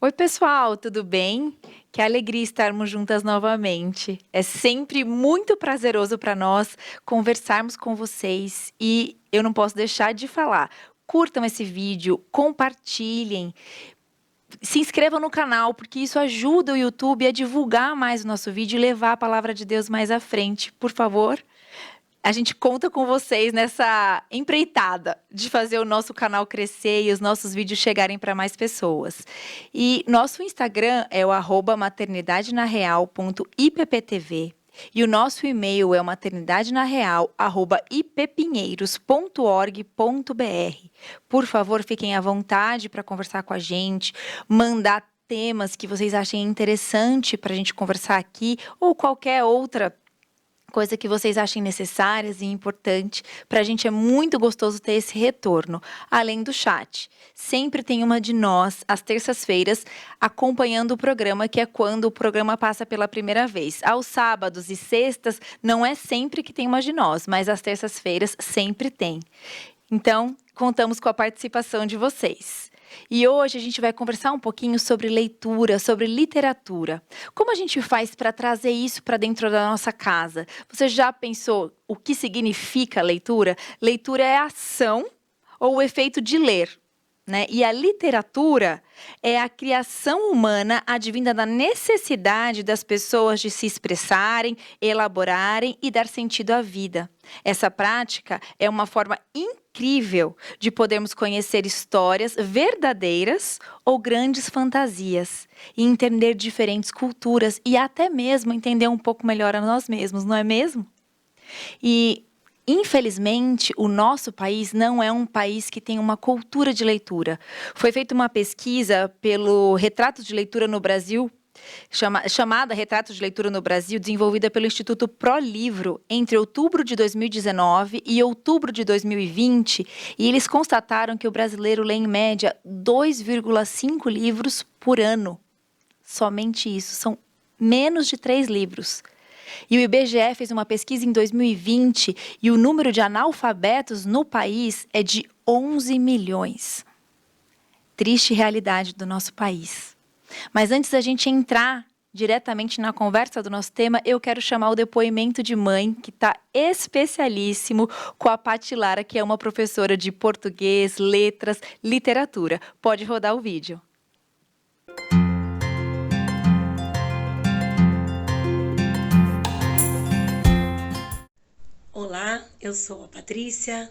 Oi, pessoal, tudo bem? Que alegria estarmos juntas novamente. É sempre muito prazeroso para nós conversarmos com vocês e eu não posso deixar de falar. Curtam esse vídeo, compartilhem, se inscrevam no canal, porque isso ajuda o YouTube a divulgar mais o nosso vídeo e levar a palavra de Deus mais à frente. Por favor, a gente conta com vocês nessa empreitada de fazer o nosso canal crescer e os nossos vídeos chegarem para mais pessoas. E nosso Instagram é o @maternidadenareal.ipptv e o nosso e-mail é o maternidadenareal@ippinheiros.org.br. Por favor, fiquem à vontade para conversar com a gente, mandar temas que vocês achem interessante para a gente conversar aqui ou qualquer outra coisa que vocês achem necessárias e importante. Para a gente é muito gostoso ter esse retorno, além do chat. Sempre tem uma de nós, às terças-feiras, acompanhando o programa, que é quando o programa passa pela primeira vez. Aos sábados e sextas, não é sempre que tem uma de nós, mas às terças-feiras sempre tem. Então, contamos com a participação de vocês. E hoje a gente vai conversar um pouquinho sobre leitura, sobre literatura. Como a gente faz para trazer isso para dentro da nossa casa? Você já pensou o que significa leitura? Leitura é ação ou o efeito de ler, né? E a literatura é a criação humana advinda da necessidade das pessoas de se expressarem, elaborarem e dar sentido à vida. Essa prática é uma forma incrível de podermos conhecer histórias verdadeiras ou grandes fantasias e entender diferentes culturas e até mesmo entender um pouco melhor a nós mesmos, não é mesmo? E infelizmente, o nosso país não é um país que tem uma cultura de leitura. Foi feita uma pesquisa pelo Retratos de Leitura no Brasil, chamada Retratos de Leitura no Brasil, desenvolvida pelo Instituto ProLivro entre outubro de 2019 e outubro de 2020, e eles constataram que o brasileiro lê em média 2,5 livros por ano. Somente isso, são menos de 3 livros. E o IBGE fez uma pesquisa em 2020 e o número de analfabetos no país é de 11 milhões. Triste realidade do nosso país. Mas antes da gente entrar diretamente na conversa do nosso tema, eu quero chamar o depoimento de mãe, que está especialíssimo, com a Paty Lara, que é uma professora de português, letras, literatura. Pode rodar o vídeo. Olá, eu sou a Patrícia,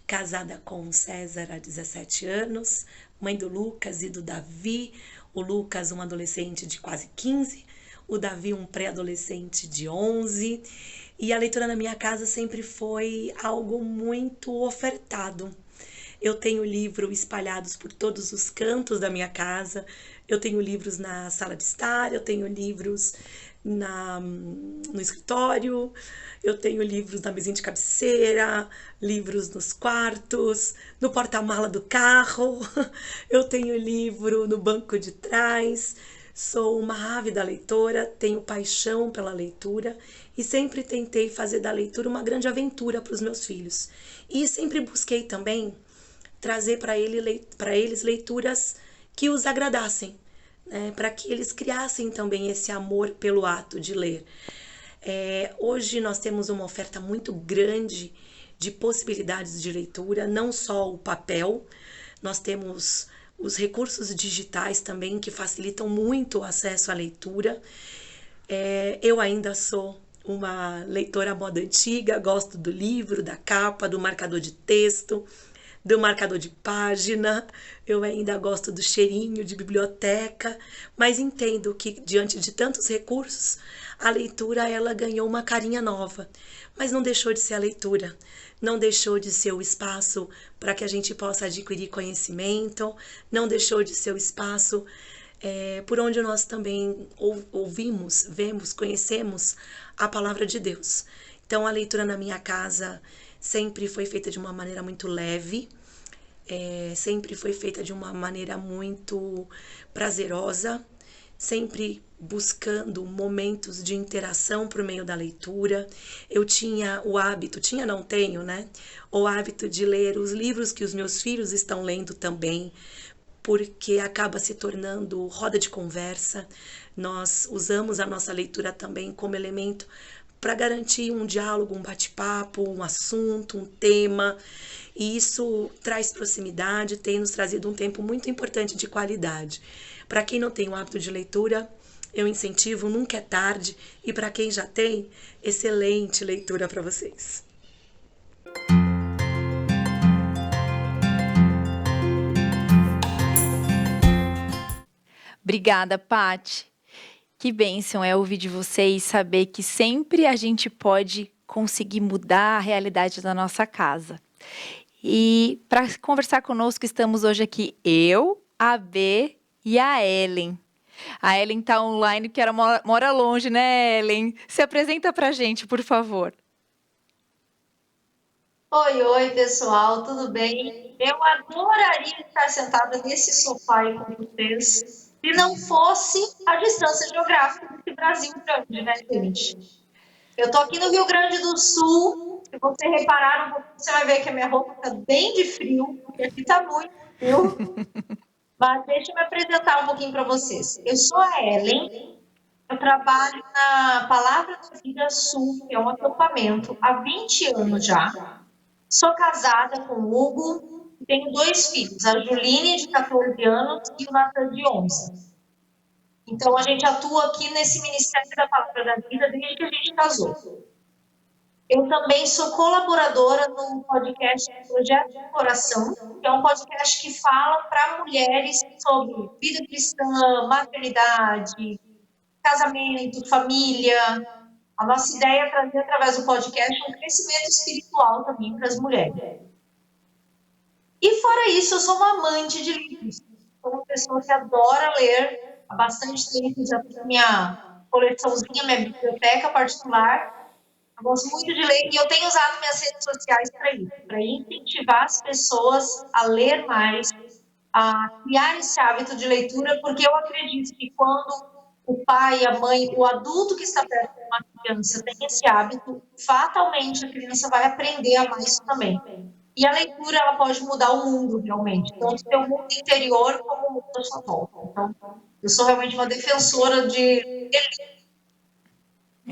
casada com o César há 17 anos, mãe do Lucas e do Davi. O Lucas, um adolescente de quase 15, o Davi, um pré-adolescente de 11. E a leitura na minha casa sempre foi algo muito ofertado. Eu tenho livros espalhados por todos os cantos da minha casa, eu tenho livros na sala de estar, eu tenho livros no escritório, eu tenho livros na mesinha de cabeceira, livros nos quartos, no porta-mala do carro, eu tenho livro no banco de trás. Sou uma ávida leitora, tenho paixão pela leitura e sempre tentei fazer da leitura uma grande aventura para os meus filhos. E sempre busquei também trazer para eles leituras que os agradassem, né? Para que eles criassem também esse amor pelo ato de ler. Hoje nós temos uma oferta muito grande de possibilidades de leitura, não só o papel, nós temos os recursos digitais também que facilitam muito o acesso à leitura. Eu ainda sou uma leitora à moda antiga, gosto do livro, da capa, do marcador de texto, do marcador de página, eu ainda gosto do cheirinho de biblioteca, mas entendo que diante de tantos recursos, a leitura ela ganhou uma carinha nova, mas não deixou de ser a leitura, não deixou de ser o espaço para que a gente possa adquirir conhecimento, não deixou de ser o espaço por onde nós também ouvimos, vemos, conhecemos a palavra de Deus. Então a leitura na minha casa sempre foi feita de uma maneira muito leve, sempre foi feita de uma maneira muito prazerosa, sempre buscando momentos de interação por meio da leitura. Eu tinha o hábito, não tenho, né? O hábito de ler os livros que os meus filhos estão lendo também, porque acaba se tornando roda de conversa. Nós usamos a nossa leitura também como elemento para garantir um diálogo, um bate-papo, um assunto, um tema. E isso traz proximidade, tem nos trazido um tempo muito importante de qualidade. Para quem não tem o hábito de leitura, eu incentivo, nunca é tarde. E para quem já tem, excelente leitura para vocês. Obrigada, Paty. Que bênção é ouvir de vocês, saber que sempre a gente pode conseguir mudar a realidade da nossa casa. E para conversar conosco, estamos hoje aqui eu, a B e a Ellen. A Ellen está online, que mora longe, né, Ellen? Se apresenta para a gente, por favor. Oi, pessoal, tudo bem? Eu adoraria estar sentada nesse sofá aí com vocês, se não fosse a distância geográfica desse Brasil grande, né, gente? Eu tô aqui no Rio Grande do Sul, se você reparar um pouquinho, você vai ver que a minha roupa tá bem de frio, porque aqui tá muito frio. Mas deixa eu me apresentar um pouquinho para vocês. Eu sou a Ellen, eu trabalho na Palavra da Vida Sul, que é um acampamento, há 20 anos já. Sou casada com o Hugo e tenho 2 filhos, a Juline, de 14 anos, e o Nathan, de 11. Então, a gente atua aqui nesse Ministério da Palavra da Vida desde que a gente casou. Eu também sou colaboradora no podcast Projeto de Coração, que é um podcast que fala para mulheres sobre vida cristã, maternidade, casamento, família. A nossa ideia é trazer, através do podcast, um crescimento espiritual também para as mulheres. E fora isso, eu sou uma amante de livros. Sou uma pessoa que adora ler. Há bastante tempo já tenho minha coleçãozinha, minha biblioteca particular. Eu gosto muito de ler e eu tenho usado minhas redes sociais para isso, para incentivar as pessoas a ler mais, a criar esse hábito de leitura, porque eu acredito que quando o pai, a mãe, o adulto que está perto de uma criança tem esse hábito, fatalmente a criança vai aprender a mais também. E a leitura, ela pode mudar o mundo, realmente, tanto o seu mundo interior como o mundo à sua volta. Então, eu sou realmente uma defensora de...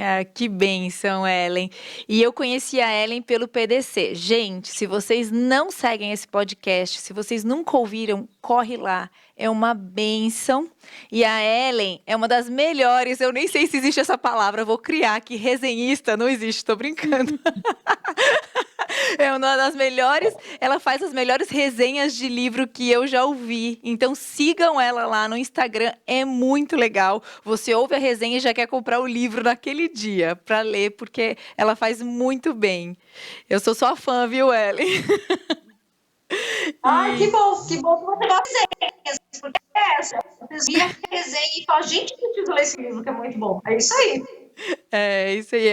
Ah, que bênção, Ellen. E eu conheci a Ellen pelo PDC. Gente, se vocês não seguem esse podcast, se vocês nunca ouviram, corre lá. É uma bênção. E a Ellen é uma das melhores, eu nem sei se existe essa palavra, vou criar aqui, resenhista, não existe, tô brincando. É uma das melhores, ela faz as melhores resenhas de livro que eu já ouvi. Então sigam ela lá no Instagram, é muito legal. Você ouve a resenha e já quer comprar o livro naquele dia para ler, porque ela faz muito bem. Eu sou sua fã, viu, Ellen? Ai, que bom que você gosta de resenhas, porque é essa. Vocês viram a resenha e falam, gente, eu preciso ler esse livro, que é muito bom. É isso aí. É, isso aí.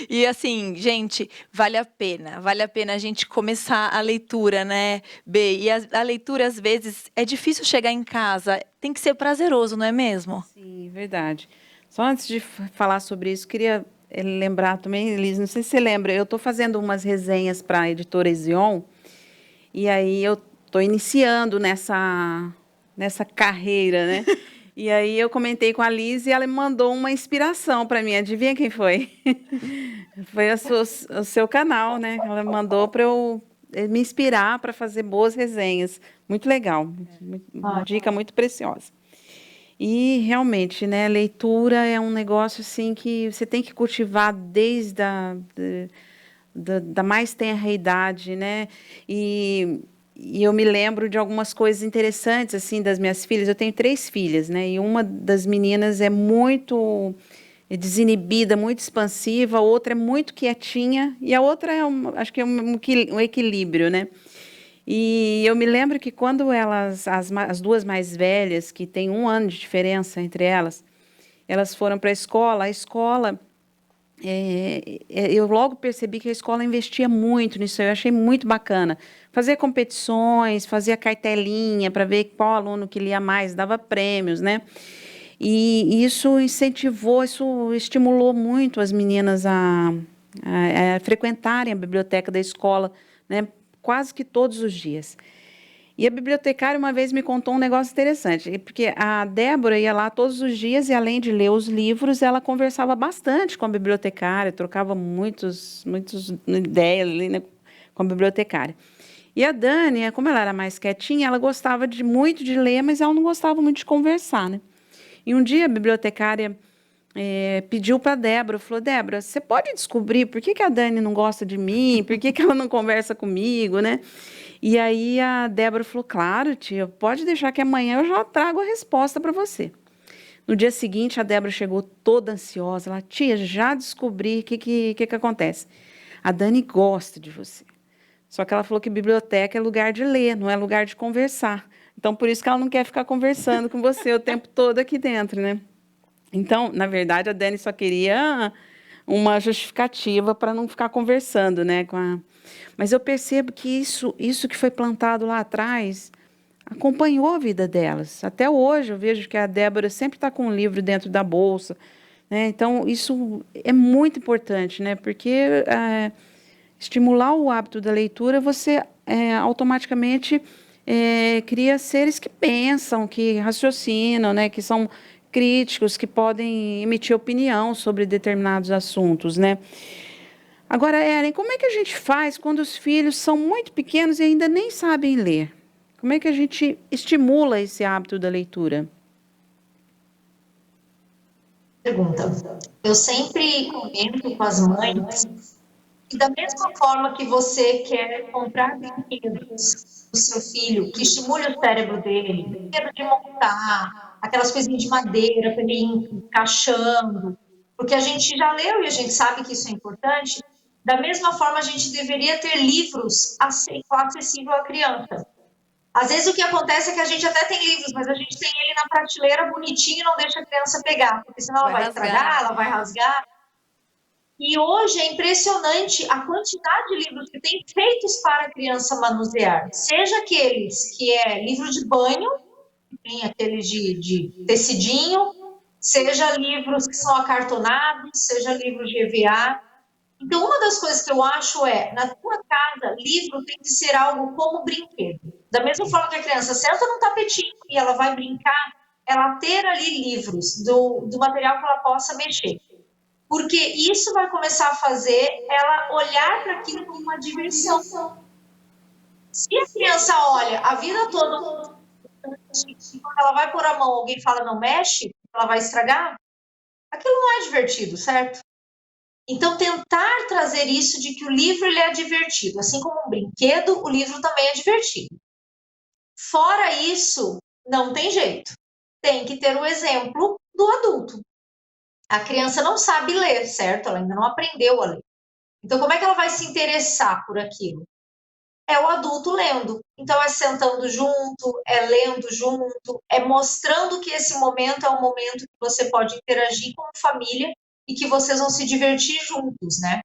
E assim, gente, vale a pena a gente começar a leitura, né, B? E a leitura, às vezes, é difícil chegar em casa, tem que ser prazeroso, não é mesmo? Sim, verdade. Só antes de falar sobre isso, queria lembrar também, Elis, não sei se você lembra, eu estou fazendo umas resenhas para a editora Ezion, e aí eu estou iniciando nessa carreira, né? E aí eu comentei com a Liz e ela me mandou uma inspiração para mim. Adivinha quem foi? Foi o seu canal, né? Ela mandou para eu me inspirar para fazer boas resenhas. Muito legal, uma dica muito preciosa. E realmente, né, leitura é um negócio assim que você tem que cultivar desde da mais tenra idade, né? E eu me lembro de algumas coisas interessantes assim das minhas filhas. Eu tenho 3 filhas, né? E uma das meninas é muito desinibida, muito expansiva, a outra é muito quietinha e a outra acho que é um equilíbrio, né? E eu me lembro que quando as 2 mais velhas, que tem 1 ano de diferença entre elas foram para a escola, eu logo percebi que a escola investia muito nisso, eu achei muito bacana. Fazia competições, fazia cartelinha para ver qual aluno que lia mais, dava prêmios, né? E isso incentivou, isso estimulou muito as meninas a frequentarem a biblioteca da escola, né? Quase que todos os dias. E a bibliotecária uma vez me contou um negócio interessante, porque a Débora ia lá todos os dias e além de ler os livros, ela conversava bastante com a bibliotecária, trocava muitas ideias ali, né, com a bibliotecária. E a Dani, como ela era mais quietinha, ela gostava muito de ler, mas ela não gostava muito de conversar, né? E um dia a bibliotecária pediu para a Débora, falou, Débora, você pode descobrir por que a Dani não gosta de mim, por que ela não conversa comigo, né? E aí a Débora falou, claro, tia, pode deixar que amanhã eu já trago a resposta para você. No dia seguinte, a Débora chegou toda ansiosa, ela, tia, já descobri o que acontece. A Dani gosta de você. Só que ela falou que biblioteca é lugar de ler, não é lugar de conversar. Então, por isso que ela não quer ficar conversando com você o tempo todo aqui dentro, né? Então, na verdade, a Dani só queria uma justificativa para não ficar conversando, né? Mas eu percebo que isso que foi plantado lá atrás acompanhou a vida delas. Até hoje eu vejo que a Débora sempre está com um livro dentro da bolsa, né? Então, isso é muito importante, né? Porque estimular o hábito da leitura, você automaticamente cria seres que pensam, que raciocinam, né? Que são críticos, que podem emitir opinião sobre determinados assuntos, né? Agora, Ellen, como é que a gente faz quando os filhos são muito pequenos e ainda nem sabem ler? Como é que a gente estimula esse hábito da leitura? Pergunta. Eu sempre comento com as mães que da mesma forma que você quer comprar brinquedos do seu filho, que estimule o cérebro dele, brinquedo de montar, aquelas coisinhas de madeira para ele ir encaixando, porque a gente já leu e a gente sabe que isso é importante, da mesma forma a gente deveria ter livros acessível à criança. Às vezes o que acontece é que a gente até tem livros, mas a gente tem ele na prateleira bonitinho e não deixa a criança pegar, porque senão ela vai estragar, ela vai rasgar. E hoje é impressionante a quantidade de livros que tem feitos para a criança manusear. Seja aqueles que é livro de banho, tem aqueles de tecidinho, seja livros que são acartonados, seja livros de EVA. Então, uma das coisas que eu acho na tua casa, livro tem que ser algo como brinquedo. Da mesma forma que a criança senta num tapetinho e ela vai brincar, ela ter ali livros do material que ela possa mexer. Porque isso vai começar a fazer ela olhar para aquilo como uma diversão. Se a criança olha a vida toda, quando ela vai pôr a mão, alguém fala não mexe, ela vai estragar, aquilo não é divertido, certo? Então, tentar trazer isso de que o livro ele é divertido. Assim como um brinquedo, o livro também é divertido. Fora isso, não tem jeito. Tem que ter o exemplo do adulto. A criança não sabe ler, certo? Ela ainda não aprendeu a ler. Então, como é que ela vai se interessar por aquilo? É o adulto lendo. Então, é sentando junto, é lendo junto, é mostrando que esse momento é um momento que você pode interagir com a família e que vocês vão se divertir juntos, né?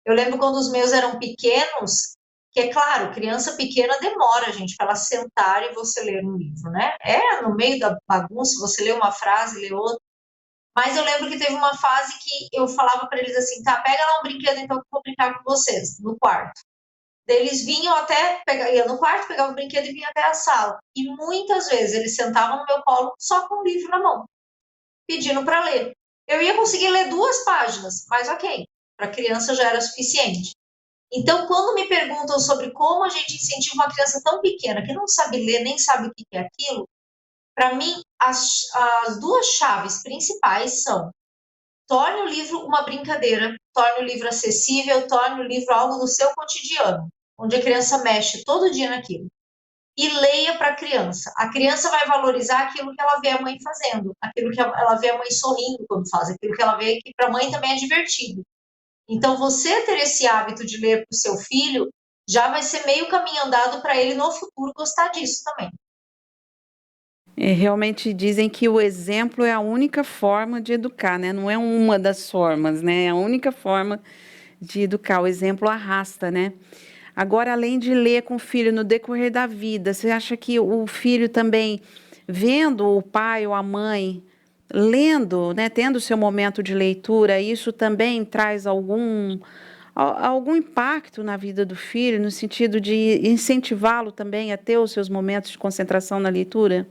Eu lembro quando os meus eram pequenos, que é claro, criança pequena demora, gente, para ela sentar e você ler um livro, né? No meio da bagunça, você lê uma frase, lê outra. Mas eu lembro que teve uma fase que eu falava para eles assim, tá, pega lá um brinquedo então que eu vou brincar com vocês, no quarto. Eles vinham ia no quarto, pegava o brinquedo e vinha até a sala. E muitas vezes eles sentavam no meu colo só com o livro na mão, pedindo para ler. Eu ia conseguir ler 2 páginas, mas ok, para criança já era suficiente. Então, quando me perguntam sobre como a gente incentiva uma criança tão pequena que não sabe ler, nem sabe o que é aquilo, para mim, as 2 chaves principais são: torne o livro uma brincadeira, torne o livro acessível, torne o livro algo do seu cotidiano, onde a criança mexe todo dia naquilo. E leia para a criança. A criança vai valorizar aquilo que ela vê a mãe fazendo, aquilo que ela vê a mãe sorrindo quando faz, aquilo que ela vê que para a mãe também é divertido. Então, você ter esse hábito de ler para o seu filho já vai ser meio caminho andado para ele no futuro gostar disso também. Realmente dizem que o exemplo é a única forma de educar, né? Não é uma das formas, né? É a única forma de educar. O exemplo arrasta, né? Agora, além de ler com o filho no decorrer da vida, você acha que o filho também, vendo o pai ou a mãe lendo, né, tendo o seu momento de leitura, isso também traz algum impacto na vida do filho, no sentido de incentivá-lo também a ter os seus momentos de concentração na leitura?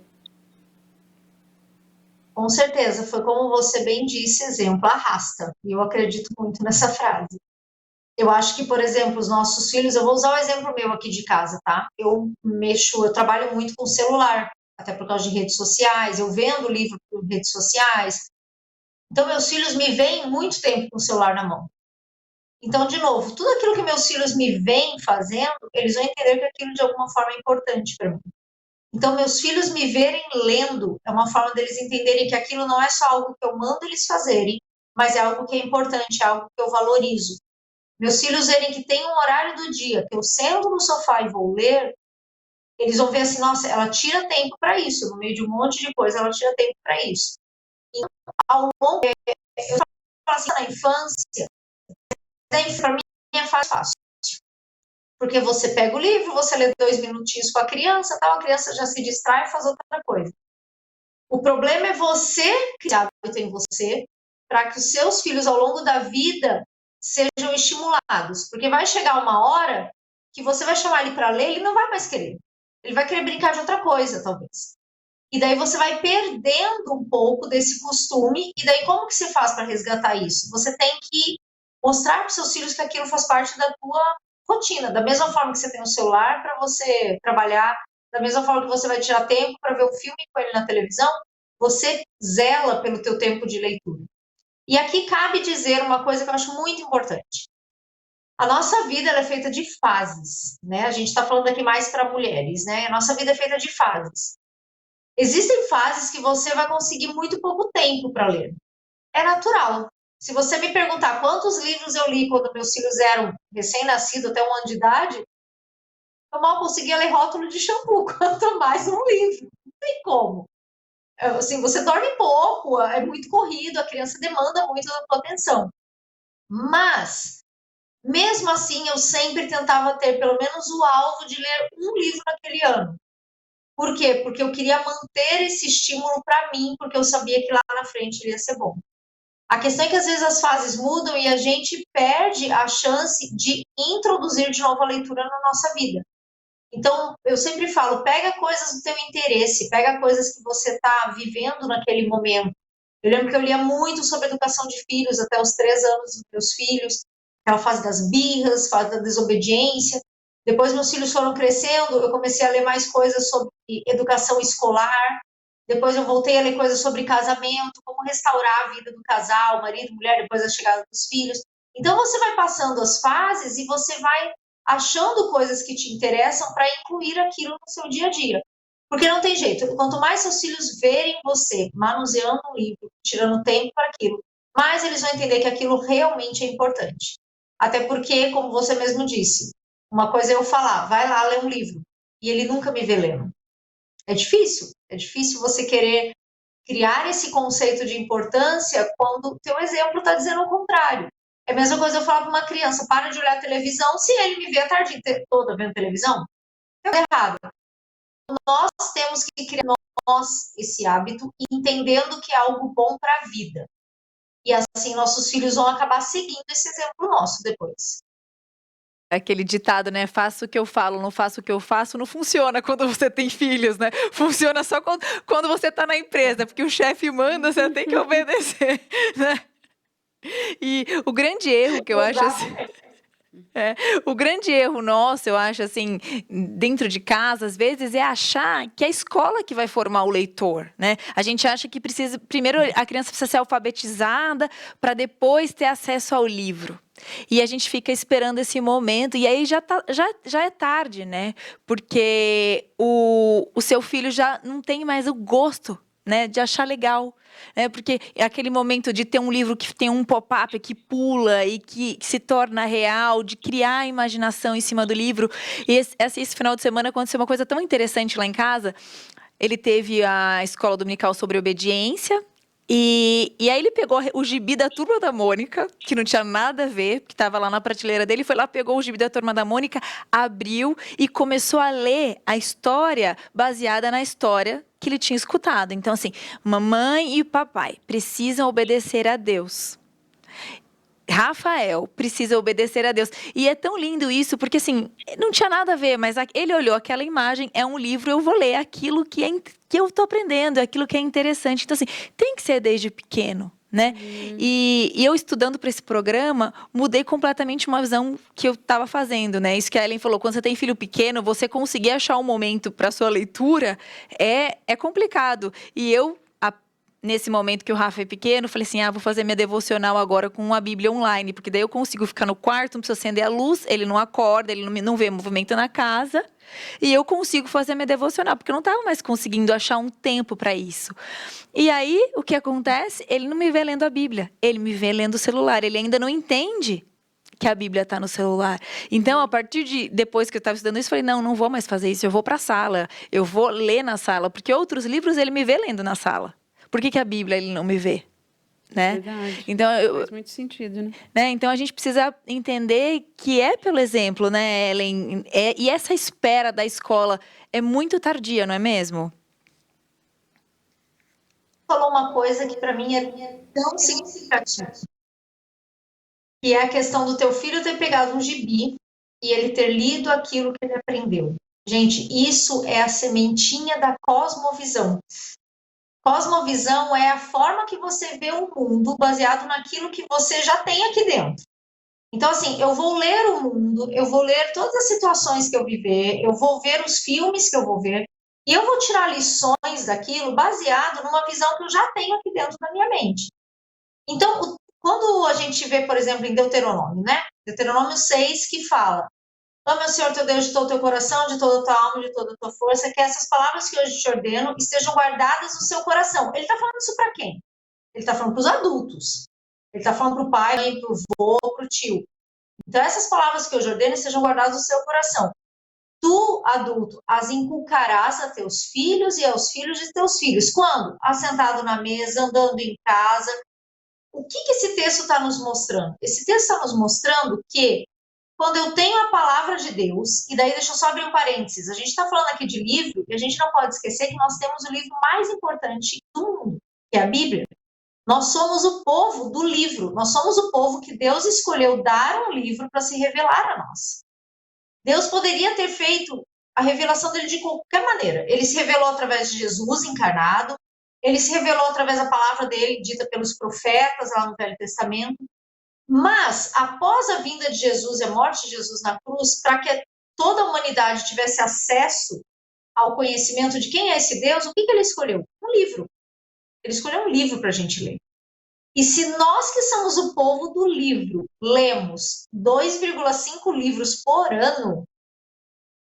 Com certeza, foi como você bem disse, exemplo arrasta. E eu acredito muito nessa frase. Eu acho que, por exemplo, os nossos filhos, eu vou usar o exemplo meu aqui de casa, tá? Eu trabalho muito com celular, até por causa de redes sociais, eu vendo livro por redes sociais. Então, meus filhos me veem muito tempo com o celular na mão. Então, de novo, tudo aquilo que meus filhos me veem fazendo, eles vão entender que aquilo de alguma forma é importante para mim. Então, meus filhos me verem lendo é uma forma deles entenderem que aquilo não é só algo que eu mando eles fazerem, mas é algo que é importante, é algo que eu valorizo. Meus filhos verem que tem um horário do dia que eu sento no sofá e vou ler, eles vão ver assim, nossa, ela tira tempo para isso, no meio de um monte de coisa, ela tira tempo para isso. E ao longo, eu falo assim, na infância, para mim é fácil. Porque você pega o livro, você lê 2 minutinhos com a criança, tal, a criança já se distrai e faz outra coisa. O problema é você criar hábito em você para que os seus filhos, ao longo da vida, sejam estimulados. Porque vai chegar uma hora que você vai chamar ele para ler, ele não vai mais querer. Ele vai querer brincar de outra coisa, talvez. E daí você vai perdendo um pouco desse costume. E daí como que você faz para resgatar isso? Você tem que mostrar para os seus filhos que aquilo faz parte da tua rotina. Da mesma forma que você tem o celular para você trabalhar, da mesma forma que você vai tirar tempo para ver um filme com ele na televisão, você zela pelo teu tempo de leitura. E aqui cabe dizer uma coisa que eu acho muito importante. A nossa vida ela é feita de fases, né? A gente está falando aqui mais para mulheres, né? A nossa vida é feita de fases. Existem fases que você vai conseguir muito pouco tempo para ler. É natural. Se você me perguntar quantos livros eu li quando meus filhos eram recém-nascidos, até 1 ano de idade, eu mal conseguia ler rótulo de shampoo, quanto mais um livro. Não tem como. Assim, você dorme pouco, é muito corrido, a criança demanda muito da tua atenção. Mas, mesmo assim, eu sempre tentava ter pelo menos o alvo de ler um livro naquele ano. Por quê? Porque eu queria manter esse estímulo para mim, porque eu sabia que lá na frente ele ia ser bom. A questão é que às vezes as fases mudam e a gente perde a chance de introduzir de novo a leitura na nossa vida. Então, eu sempre falo, pega coisas do teu interesse, pega coisas que você está vivendo naquele momento. Eu lembro que eu lia muito sobre educação de filhos, até os 3 anos dos meus filhos, aquela fase das birras, fase da desobediência. Depois meus filhos foram crescendo, eu comecei a ler mais coisas sobre educação escolar. Depois eu voltei a ler coisas sobre casamento, como restaurar a vida do casal, marido, mulher, depois da chegada dos filhos. Então, você vai passando as fases e você vai achando coisas que te interessam para incluir aquilo no seu dia a dia. Porque não tem jeito. Quanto mais seus filhos verem você manuseando um livro, tirando tempo para aquilo, mais eles vão entender que aquilo realmente é importante. Até porque, como você mesmo disse, uma coisa é eu falar, vai lá ler um livro, e ele nunca me vê lendo. É difícil você querer criar esse conceito de importância quando o teu exemplo está dizendo o contrário. É a mesma coisa eu falar para uma criança, para de olhar a televisão, se ele me vê a tarde toda vendo televisão, é errado. Nós temos que criar esse hábito, entendendo que é algo bom para a vida. E assim nossos filhos vão acabar seguindo esse exemplo nosso depois. Aquele ditado, né? Faço o que eu falo, não faço o que eu faço, não funciona quando você tem filhos, né? Funciona só quando você está na empresa, porque o chefe manda, você tem que obedecer, né? E o grande erro que eu acho assim, o grande erro nosso, eu acho assim, dentro de casa, às vezes, é achar que é a escola que vai formar o leitor, né? A gente acha que precisa, primeiro a criança precisa ser alfabetizada para depois ter acesso ao livro. E a gente fica esperando esse momento, e aí já é tarde, né? Porque o seu filho já não tem mais o gosto, né, de achar legal, né? Porque é aquele momento de ter um livro que tem um pop-up que pula e que se torna real, de criar a imaginação em cima do livro. E esse final de semana aconteceu uma coisa tão interessante lá em casa. Ele teve a escola dominical sobre obediência. E aí ele pegou o gibi da Turma da Mônica, que não tinha nada a ver, que estava lá na prateleira dele, foi lá, pegou o gibi da Turma da Mônica, abriu e começou a ler a história baseada na história que ele tinha escutado. Então, assim, mamãe e papai precisam obedecer a Deus. Rafael precisa obedecer a Deus. E é tão lindo isso, porque assim, não tinha nada a ver, mas ele olhou aquela imagem, é um livro, eu vou ler aquilo que eu tô aprendendo, aquilo que é interessante. Então, assim, tem que ser desde pequeno, né? E eu estudando para esse programa, mudei completamente uma visão que eu estava fazendo, né? Isso que a Ellen falou, quando você tem filho pequeno, você conseguir achar um momento para sua leitura é complicado. E eu nesse momento que o Rafa é pequeno, falei assim, vou fazer minha devocional agora com a Bíblia online, porque daí eu consigo ficar no quarto, não preciso acender a luz, ele não acorda, ele não vê movimento na casa, e eu consigo fazer minha devocional, porque eu não estava mais conseguindo achar um tempo para isso. E aí, o que acontece? Ele não me vê lendo a Bíblia, ele me vê lendo o celular, ele ainda não entende que a Bíblia está no celular. Então, a partir de depois que eu estava estudando isso, eu falei, não vou mais fazer isso, eu vou para a sala, eu vou ler na sala, porque outros livros ele me vê lendo na sala. Por que a Bíblia ele não me vê? Né? Verdade. Então, faz muito sentido, né? Então, a gente precisa entender que é pelo exemplo, né, Ellen? E essa espera da escola é muito tardia, não é mesmo? Falou uma coisa que para mim é tão significativa, que é a questão do teu filho ter pegado um gibi e ele ter lido aquilo que ele aprendeu. Gente, isso é a sementinha da cosmovisão. Cosmovisão é a forma que você vê o mundo baseado naquilo que você já tem aqui dentro. Então, assim, eu vou ler o mundo, eu vou ler todas as situações que eu viver, eu vou ver os filmes que eu vou ver, e eu vou tirar lições daquilo baseado numa visão que eu já tenho aqui dentro da minha mente. Então, quando a gente vê, por exemplo, em Deuteronômio, né? Deuteronômio 6, que fala: ame o Senhor teu Deus de todo o teu coração, de toda a tua alma, de toda a tua força, que essas palavras que hoje te ordeno estejam guardadas no seu coração. Ele está falando isso para quem? Ele está falando para os adultos. Ele está falando para o pai, para o avô, para o tio. Então, essas palavras que hoje ordeno estejam guardadas no seu coração. Tu, adulto, as inculcarás a teus filhos e aos filhos de teus filhos. Quando? Assentado na mesa, andando em casa. O que esse texto está nos mostrando? Esse texto está nos mostrando que quando eu tenho a palavra de Deus, e daí deixa eu só abrir um parênteses, a gente está falando aqui de livro, e a gente não pode esquecer que nós temos o livro mais importante do mundo, que é a Bíblia. Nós somos o povo do livro, nós somos o povo que Deus escolheu dar um livro para se revelar a nós. Deus poderia ter feito a revelação dele de qualquer maneira. Ele se revelou através de Jesus encarnado, ele se revelou através da palavra dele, dita pelos profetas lá no Velho Testamento. Mas, após a vinda de Jesus e a morte de Jesus na cruz, para que toda a humanidade tivesse acesso ao conhecimento de quem é esse Deus, o que ele escolheu? Um livro. Ele escolheu um livro para a gente ler. E se nós que somos o povo do livro lemos 2,5 livros por ano,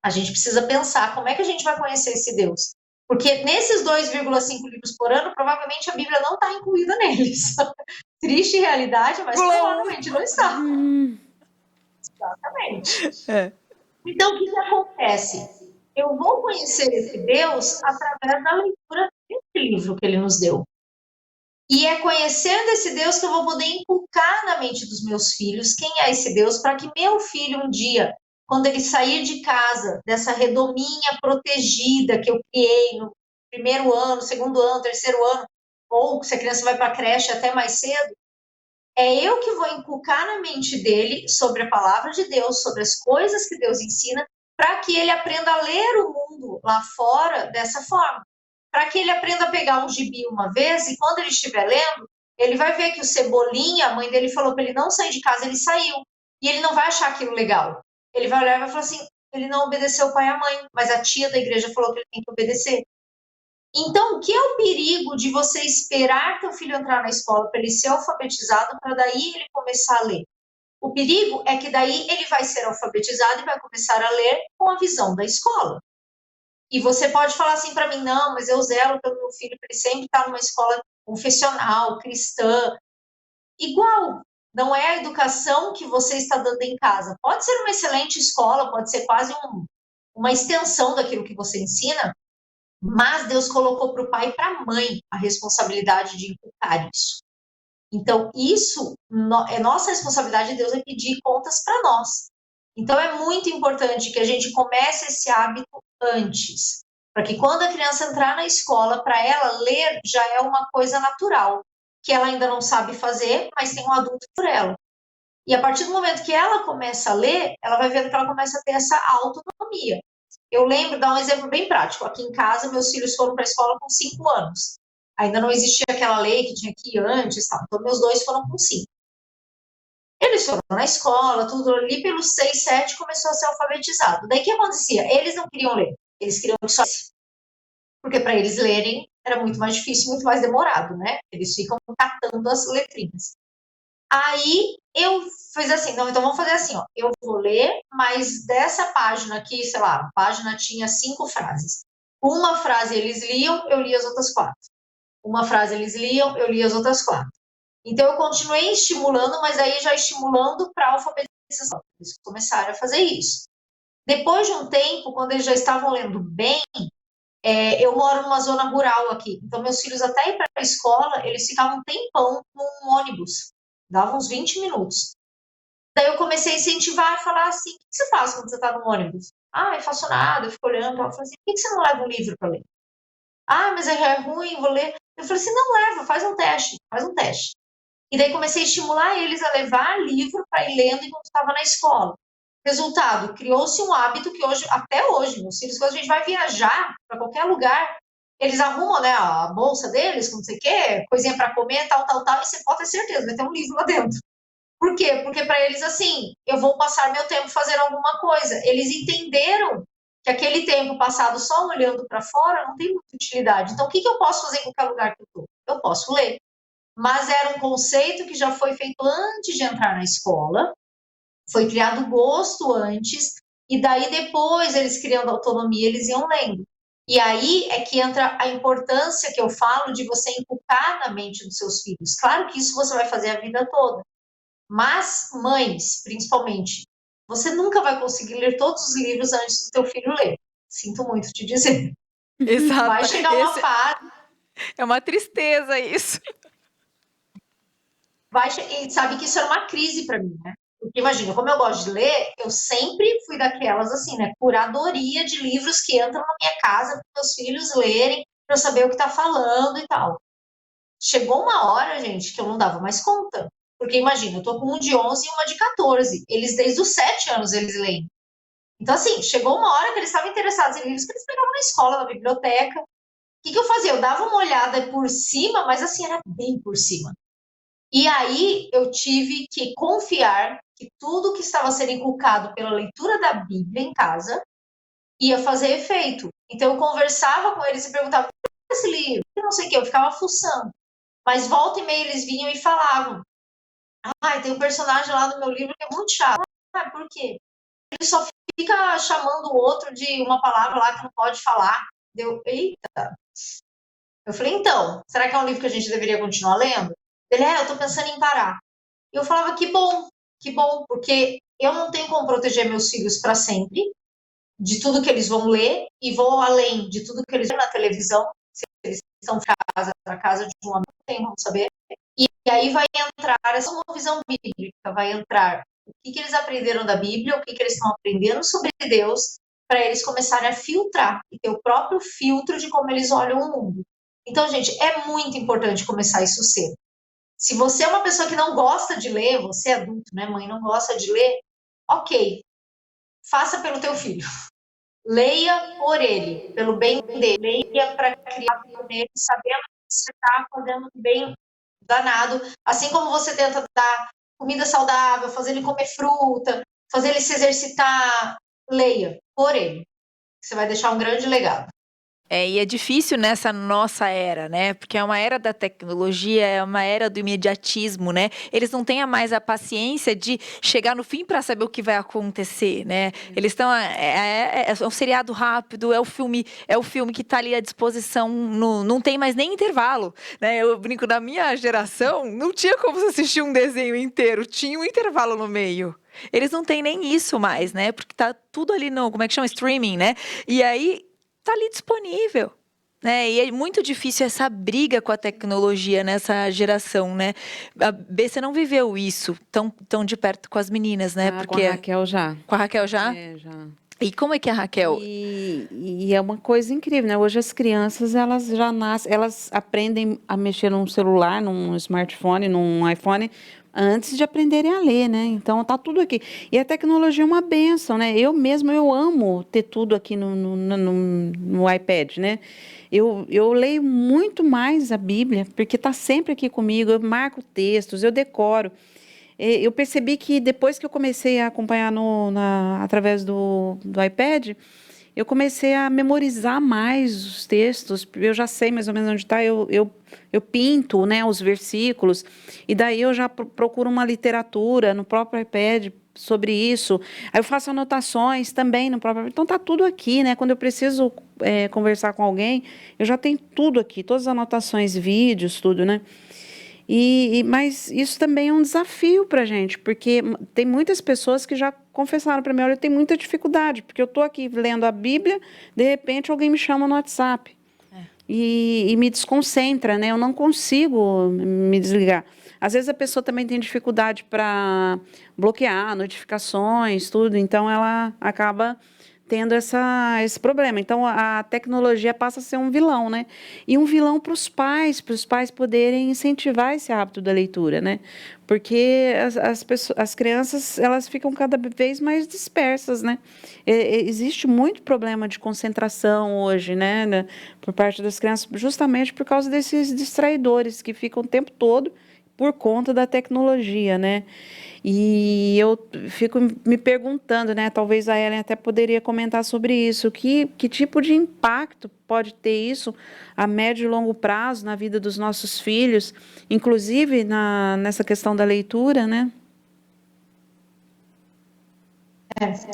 a gente precisa pensar como é que a gente vai conhecer esse Deus. Porque nesses 2,5 livros por ano, provavelmente a Bíblia não está incluída neles. Triste realidade, mas provavelmente não está. Exatamente. Então, o que acontece? Eu vou conhecer esse Deus através da leitura desse livro que ele nos deu. E é conhecendo esse Deus que eu vou poder inculcar na mente dos meus filhos quem é esse Deus, para que meu filho um dia, quando ele sair de casa, dessa redominha protegida que eu criei no primeiro ano, segundo ano, terceiro ano, ou se a criança vai para a creche até mais cedo, é eu que vou inculcar na mente dele sobre a palavra de Deus, sobre as coisas que Deus ensina, para que ele aprenda a ler o mundo lá fora dessa forma. Para que ele aprenda a pegar um gibi uma vez e quando ele estiver lendo, ele vai ver que o Cebolinha, a mãe dele falou para ele não sair de casa, ele saiu. E ele não vai achar aquilo legal. Ele vai olhar e vai falar assim, ele não obedeceu o pai e a mãe, mas a tia da igreja falou que ele tem que obedecer. Então, o que é o perigo de você esperar teu filho entrar na escola para ele ser alfabetizado, para daí ele começar a ler? O perigo é que daí ele vai ser alfabetizado e vai começar a ler com a visão da escola. E você pode falar assim para mim, não, mas eu zelo pelo meu filho, para ele sempre estar numa escola confessional, cristã. Igual, não é a educação que você está dando em casa. Pode ser uma excelente escola, pode ser quase uma extensão daquilo que você ensina, mas Deus colocou para o pai e para a mãe a responsabilidade de inculcar isso. Então, isso é nossa responsabilidade, Deus vai pedir contas para nós. Então, é muito importante que a gente comece esse hábito antes, para que quando a criança entrar na escola, para ela ler já é uma coisa natural, que ela ainda não sabe fazer, mas tem um adulto por ela. E a partir do momento que ela começa a ler, ela vai vendo que ela começa a ter essa autonomia. Eu lembro, dar um exemplo bem prático. Aqui em casa, meus filhos foram para a escola com 5 anos. Ainda não existia aquela lei que tinha que ir antes, tal. Então meus dois foram com 5. Eles foram na escola, tudo ali, pelos 6, 7, começou a ser alfabetizado. Daí o que acontecia? Eles não queriam ler, eles queriam só, porque para eles lerem era muito mais difícil, muito mais demorado, né? Eles ficam catando as letrinhas. Aí eu fiz assim, não, então vamos fazer assim, ó, eu vou ler, mas dessa página aqui, sei lá, a página tinha 5 frases. Uma frase eles liam, eu li as outras 4. Uma frase eles liam, eu li as outras 4. Então eu continuei estimulando, mas aí já estimulando para a alfabetização. Eles começaram a fazer isso. Depois de um tempo, quando eles já estavam lendo bem, eu moro numa zona rural aqui, então meus filhos até ir para a escola, eles ficavam um tempão num ônibus, dava uns 20 minutos. Daí eu comecei a incentivar, a falar assim, o que você faz quando você está no ônibus? Ah, eu faço nada, eu fico olhando. Eu falei assim, por que você não leva um livro para ler? Ah, mas é ruim, vou ler. Eu falei assim, não leva, faz um teste, faz um teste. E daí comecei a estimular eles a levar livro para ir lendo enquanto estava na escola. Resultado, criou-se um hábito que hoje, até hoje, meus filhos, quando a gente vai viajar para qualquer lugar, eles arrumam, né, a bolsa deles, não sei o quê, coisinha para comer, tal, e você pode ter certeza, vai ter um livro lá dentro. Por quê? Porque para eles, assim, eu vou passar meu tempo fazendo alguma coisa. Eles entenderam que aquele tempo passado só olhando para fora não tem muita utilidade. Então, o que eu posso fazer em qualquer lugar que eu estou? Eu posso ler. Mas era um conceito que já foi feito antes de entrar na escola, foi criado gosto antes, e daí depois eles criando autonomia, eles iam lendo. E aí é que entra a importância que eu falo de você inculcar na mente dos seus filhos. Claro que isso você vai fazer a vida toda, mas mães, principalmente, você nunca vai conseguir ler todos os livros antes do teu filho ler. Sinto muito te dizer. Vai Exato. chegar uma fase, É uma tristeza isso. e sabe que isso era uma crise para mim, né? Porque imagina, como eu gosto de ler, eu sempre fui daquelas assim, né? Curadoria de livros que entram na minha casa para meus filhos lerem, para eu saber o que tá falando e tal. Chegou uma hora, gente, que eu não dava mais conta. Porque imagina, eu tô com um de 11 e uma de 14. Eles, desde os 7 anos, eles leem. Então, assim, chegou uma hora que eles estavam interessados em livros que eles pegavam na escola, na biblioteca. O que eu fazia? Eu dava uma olhada por cima, mas assim, era bem por cima. E aí eu tive que confiar que tudo que estava sendo inculcado pela leitura da Bíblia em casa ia fazer efeito. Então eu conversava com eles e perguntava, o que é esse livro? Não sei o que, eu ficava fuçando. Mas volta e meia eles vinham e falavam, tem um personagem lá no meu livro que é muito chato. Por quê? Ele só fica chamando o outro de uma palavra lá que não pode falar. Eita. Eu falei, então, será que é um livro que a gente deveria continuar lendo? Ele, eu tô pensando em parar. E eu falava, que bom, porque eu não tenho como proteger meus filhos para sempre de tudo que eles vão ler e vou além de tudo que eles veem na televisão, se eles estão na casa de um amigo, não tem como saber. E aí vai entrar essa uma visão bíblica, vai entrar o que eles aprenderam da Bíblia, o que eles estão aprendendo sobre Deus, para eles começarem a filtrar e ter o próprio filtro de como eles olham o mundo. Então, gente, é muito importante começar isso cedo. Se você é uma pessoa que não gosta de ler, você é adulto, né, mãe, não gosta de ler, ok, faça pelo teu filho. Leia por ele, pelo bem dele. Leia para criar nele, sabendo que você está fazendo bem danado. Assim como você tenta dar comida saudável, fazer ele comer fruta, fazer ele se exercitar, leia por ele. Você vai deixar um grande legado. E é difícil nessa nossa era, né? Porque é uma era da tecnologia, é uma era do imediatismo, né? Eles não têm mais a paciência de chegar no fim para saber o que vai acontecer, né? Eles estão é um seriado rápido, é o filme que está ali à disposição, não tem mais nem intervalo, né? Eu brinco, na minha geração não tinha como você assistir um desenho inteiro, tinha um intervalo no meio. Eles não têm nem isso mais, né? Porque tá tudo ali no, como é que chama? Streaming, né? E aí tá ali disponível, né? E é muito difícil essa briga com a tecnologia nessa geração, né? A B, você não viveu isso tão de perto com as meninas, né? Com a Raquel já. Com a Raquel já? Já. E como é que é a Raquel? E é uma coisa incrível, né? Hoje as crianças, elas já nascem, elas aprendem a mexer num celular, num smartphone, num iPhone, antes de aprenderem a ler, né? Então tá tudo aqui. E a tecnologia é uma bênção, né? Eu amo ter tudo aqui no iPad, né? Eu leio muito mais a Bíblia, porque está sempre aqui comigo, eu marco textos, eu decoro. Eu percebi que depois que eu comecei a acompanhar através do iPad, eu comecei a memorizar mais os textos, eu já sei mais ou menos onde está, eu pinto, né, os versículos, e daí eu já procuro uma literatura no próprio iPad sobre isso. Aí eu faço anotações também no próprio. Então tá tudo aqui, né? Quando eu preciso conversar com alguém, eu já tenho tudo aqui, todas as anotações, vídeos, tudo, né? Mas isso também é um desafio para a gente, porque tem muitas pessoas que já confessaram para mim, olha, eu tenho muita dificuldade, porque eu estou aqui lendo a Bíblia, de repente alguém me chama no WhatsApp e me desconcentra, né? Eu não consigo me desligar. Às vezes a pessoa também tem dificuldade para bloquear notificações, tudo, então ela acaba tendo esse problema. Então, a tecnologia passa a ser um vilão, né? E um vilão para os pais poderem incentivar esse hábito da leitura, né? Porque as crianças, elas ficam cada vez mais dispersas, né? Existe muito problema de concentração hoje, né? Por parte das crianças, justamente por causa desses distraidores que ficam o tempo todo por conta da tecnologia, né? E eu fico me perguntando, né? Talvez a Ellen até poderia comentar sobre isso. Que tipo de impacto pode ter isso a médio e longo prazo na vida dos nossos filhos, inclusive nessa questão da leitura, né?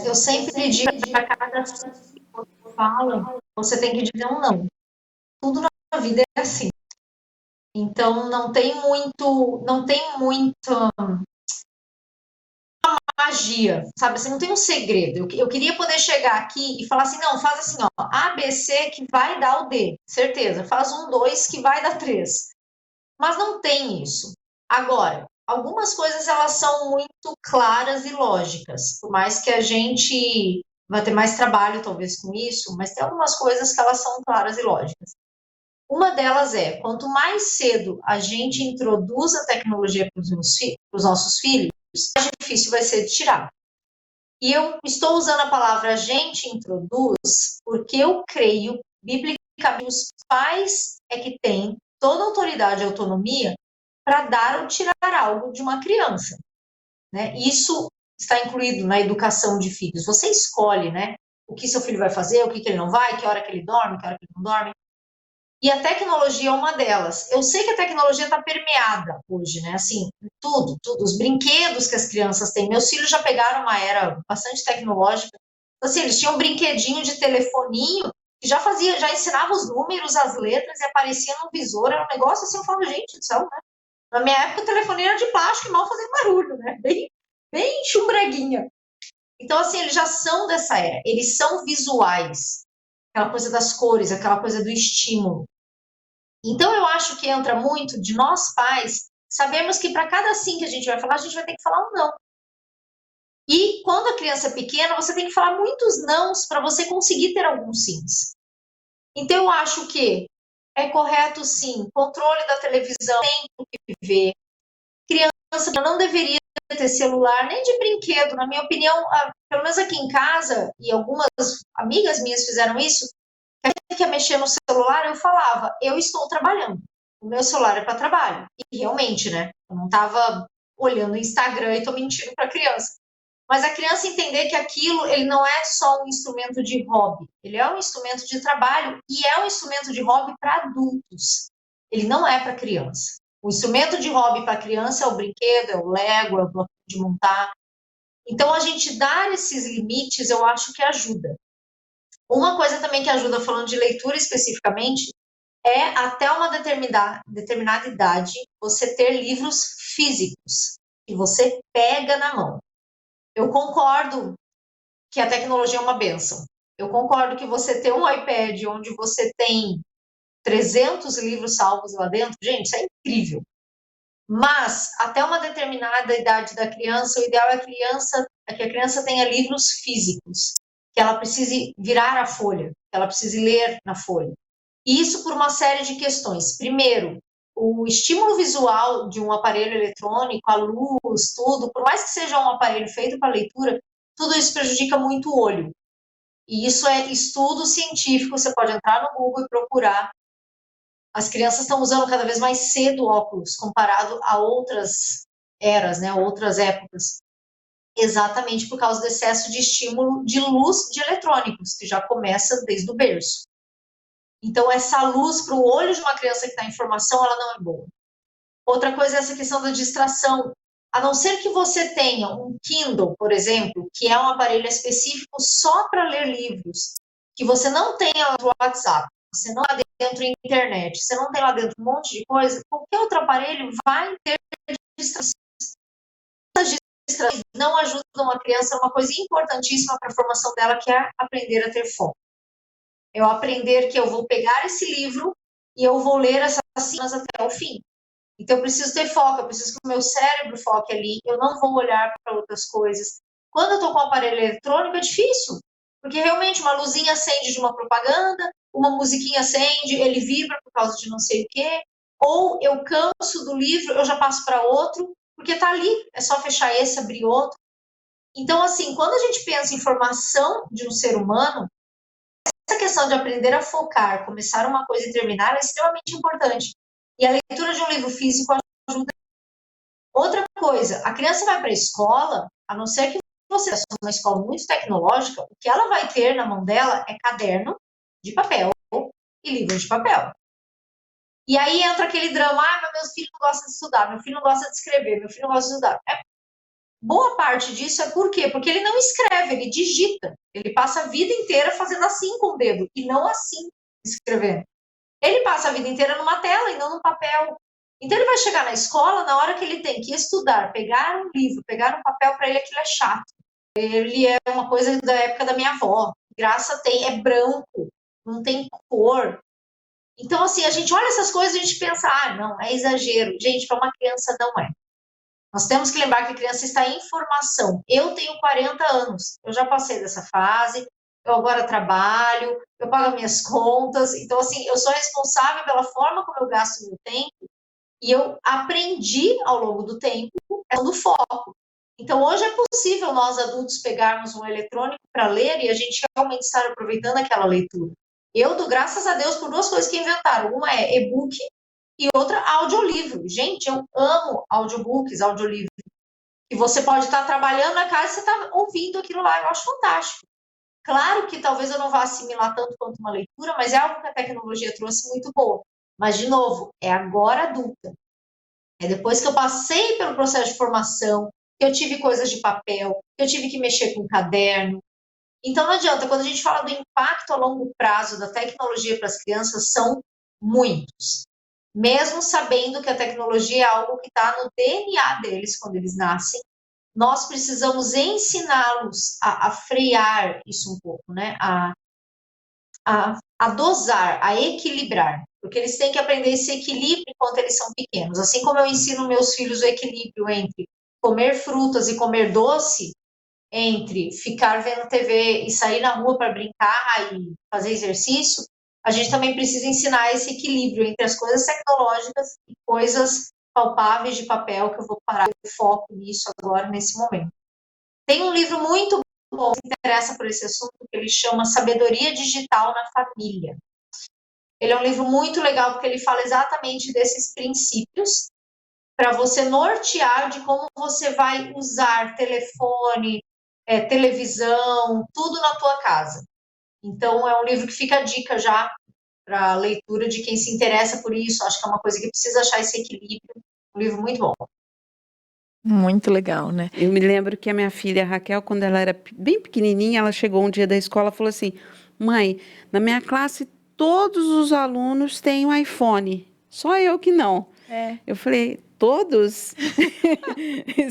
Eu sempre digo para cada sim que você fala, você tem que dizer um não. Tudo na vida é assim. Então não tem muito magia, sabe? Assim, não tem um segredo. Eu queria poder chegar aqui e falar assim, não, faz assim, ó, A, B, C que vai dar o D, certeza. Faz 1, 2 que vai dar 3. Mas não tem isso. Agora, algumas coisas elas são muito claras e lógicas, por mais que a gente vai ter mais trabalho talvez com isso, mas tem algumas coisas que elas são claras e lógicas. Uma delas é, quanto mais cedo a gente introduz a tecnologia para os nossos filhos, mais difícil vai ser de tirar. E eu estou usando a palavra a gente introduz porque eu creio, biblicamente, os pais é que têm toda a autoridade e autonomia para dar ou tirar algo de uma criança. Né? Isso está incluído na educação de filhos. Você escolhe, né, o que seu filho vai fazer, o que ele não vai, que hora que ele dorme, que hora que ele não dorme. E a tecnologia é uma delas. Eu sei que a tecnologia está permeada hoje, né? Assim, tudo, os brinquedos que as crianças têm. Meus filhos já pegaram uma era bastante tecnológica. Então, assim, eles tinham um brinquedinho de telefoninho que já ensinava os números, as letras e aparecia no visor. Era um negócio assim, eu falo, gente do céu, né? Na minha época o telefone era de plástico e mal fazia barulho, né? Bem chumbreguinha. Então, assim, eles já são dessa era. Eles são visuais. Aquela coisa das cores, aquela coisa do estímulo. Então, eu acho que entra muito de nós pais, sabemos que para cada sim que a gente vai falar, a gente vai ter que falar um não. E quando a criança é pequena, você tem que falar muitos nãos para você conseguir ter alguns sims. Então, eu acho que é correto, sim, controle da televisão, tempo que vê. Criança não deveria ter celular, nem de brinquedo. Na minha opinião, pelo menos aqui em casa, e algumas amigas minhas fizeram isso, que ia mexer no celular, eu falava, eu estou trabalhando. O meu celular é para trabalho. E realmente, né? Eu não estava olhando o Instagram e estou mentindo para a criança. Mas a criança entender que aquilo, ele não é só um instrumento de hobby. Ele é um instrumento de trabalho e é um instrumento de hobby para adultos. Ele não é para criança. O instrumento de hobby para criança é o brinquedo, é o Lego, é o bloco de montar. Então, a gente dar esses limites, eu acho que ajuda. Uma coisa também que ajuda, falando de leitura especificamente, é até uma determinada idade você ter livros físicos que você pega na mão. Eu concordo que a tecnologia é uma bênção. Eu concordo que você ter um iPad onde você tem 300 livros salvos lá dentro, gente, isso é incrível. Mas, até uma determinada idade da criança, o ideal é que a criança tenha livros físicos, que ela precise virar a folha, que ela precise ler na folha. E isso por uma série de questões. Primeiro, o estímulo visual de um aparelho eletrônico, a luz, tudo, por mais que seja um aparelho feito para leitura, tudo isso prejudica muito o olho. E isso é estudo científico, você pode entrar no Google e procurar. As crianças estão usando cada vez mais cedo óculos, comparado a outras eras, né, outras épocas. Exatamente por causa do excesso de estímulo de luz de eletrônicos, que já começa desde o berço. Então, essa luz para o olho de uma criança que está em formação, ela não é boa. Outra coisa é essa questão da distração. A não ser que você tenha um Kindle, por exemplo, que é um aparelho específico só para ler livros, que você não tenha o WhatsApp, você não tem lá dentro a internet, você não tem lá dentro um monte de coisa, qualquer outro aparelho vai ter distração. Essas distrações não ajudam uma criança, é uma coisa importantíssima para a formação dela, que é aprender a ter foco. Eu aprender que eu vou pegar esse livro e eu vou ler essas cenas até o fim. Então, eu preciso ter foco, eu preciso que o meu cérebro foque ali, eu não vou olhar para outras coisas. Quando eu estou com o aparelho eletrônico, é difícil, porque realmente uma luzinha acende de uma propaganda, uma musiquinha acende, ele vibra por causa de não sei o quê, ou eu canso do livro, eu já passo para outro, porque está ali, é só fechar esse, abrir outro. Então, assim, quando a gente pensa em formação de um ser humano, essa questão de aprender a focar, começar uma coisa e terminar é extremamente importante. E a leitura de um livro físico ajuda. Outra coisa, a criança vai para a escola, a não ser que você seja uma escola muito tecnológica, o que ela vai ter na mão dela é caderno de papel e livro de papel. E aí entra aquele drama, meu filho não gosta de estudar, meu filho não gosta de escrever, meu filho não gosta de estudar. Boa parte disso é por quê? Porque ele não escreve, ele digita. Ele passa a vida inteira fazendo assim com o dedo, e não assim escrevendo. Ele passa a vida inteira numa tela e não no papel. Então ele vai chegar na escola, na hora que ele tem que estudar, pegar um livro, pegar um papel, para ele aquilo é chato. Ele é uma coisa da época da minha avó. Graça tem, é branco, não tem cor. Então, assim, a gente olha essas coisas e a gente pensa, não, é exagero. Gente, para uma criança não é. Nós temos que lembrar que a criança está em formação. Eu tenho 40 anos, eu já passei dessa fase, eu agora trabalho, eu pago minhas contas, então, assim, eu sou responsável pela forma como eu gasto meu tempo e eu aprendi ao longo do tempo do foco. Então, hoje é possível nós adultos pegarmos um eletrônico para ler e a gente realmente estar aproveitando aquela leitura. Eu dou graças a Deus por duas coisas que inventaram. Uma é e-book e outra, audiolivro. Gente, eu amo audiobooks, audiolivro. E você pode estar trabalhando na casa e você está ouvindo aquilo lá, eu acho fantástico. Claro que talvez eu não vá assimilar tanto quanto uma leitura, mas é algo que a tecnologia trouxe muito boa. Mas, de novo, é agora adulta. É depois que eu passei pelo processo de formação, que eu tive coisas de papel, que eu tive que mexer com caderno. Então, não adianta, quando a gente fala do impacto a longo prazo da tecnologia para as crianças, são muitos. Mesmo sabendo que a tecnologia é algo que está no DNA deles quando eles nascem, nós precisamos ensiná-los a frear isso um pouco, né? A dosar, a equilibrar, porque eles têm que aprender esse equilíbrio enquanto eles são pequenos. Assim como eu ensino meus filhos o equilíbrio entre comer frutas e comer doce, entre ficar vendo TV e sair na rua para brincar e fazer exercício, a gente também precisa ensinar esse equilíbrio entre as coisas tecnológicas e coisas palpáveis de papel, que eu vou parar o foco nisso agora, nesse momento. Tem um livro muito bom que se interessa por esse assunto, que ele chama Sabedoria Digital na Família. Ele é um livro muito legal, porque ele fala exatamente desses princípios para você nortear de como você vai usar telefone, televisão, tudo na tua casa. Então, é um livro que fica a dica já para a leitura de quem se interessa por isso. Acho que é uma coisa que precisa achar esse equilíbrio. Um livro muito bom. Muito legal, né? Eu me lembro que a minha filha Raquel, quando ela era bem pequenininha, ela chegou um dia da escola e falou assim: mãe, na minha classe todos os alunos têm um iPhone, só eu que não. Eu falei, todos?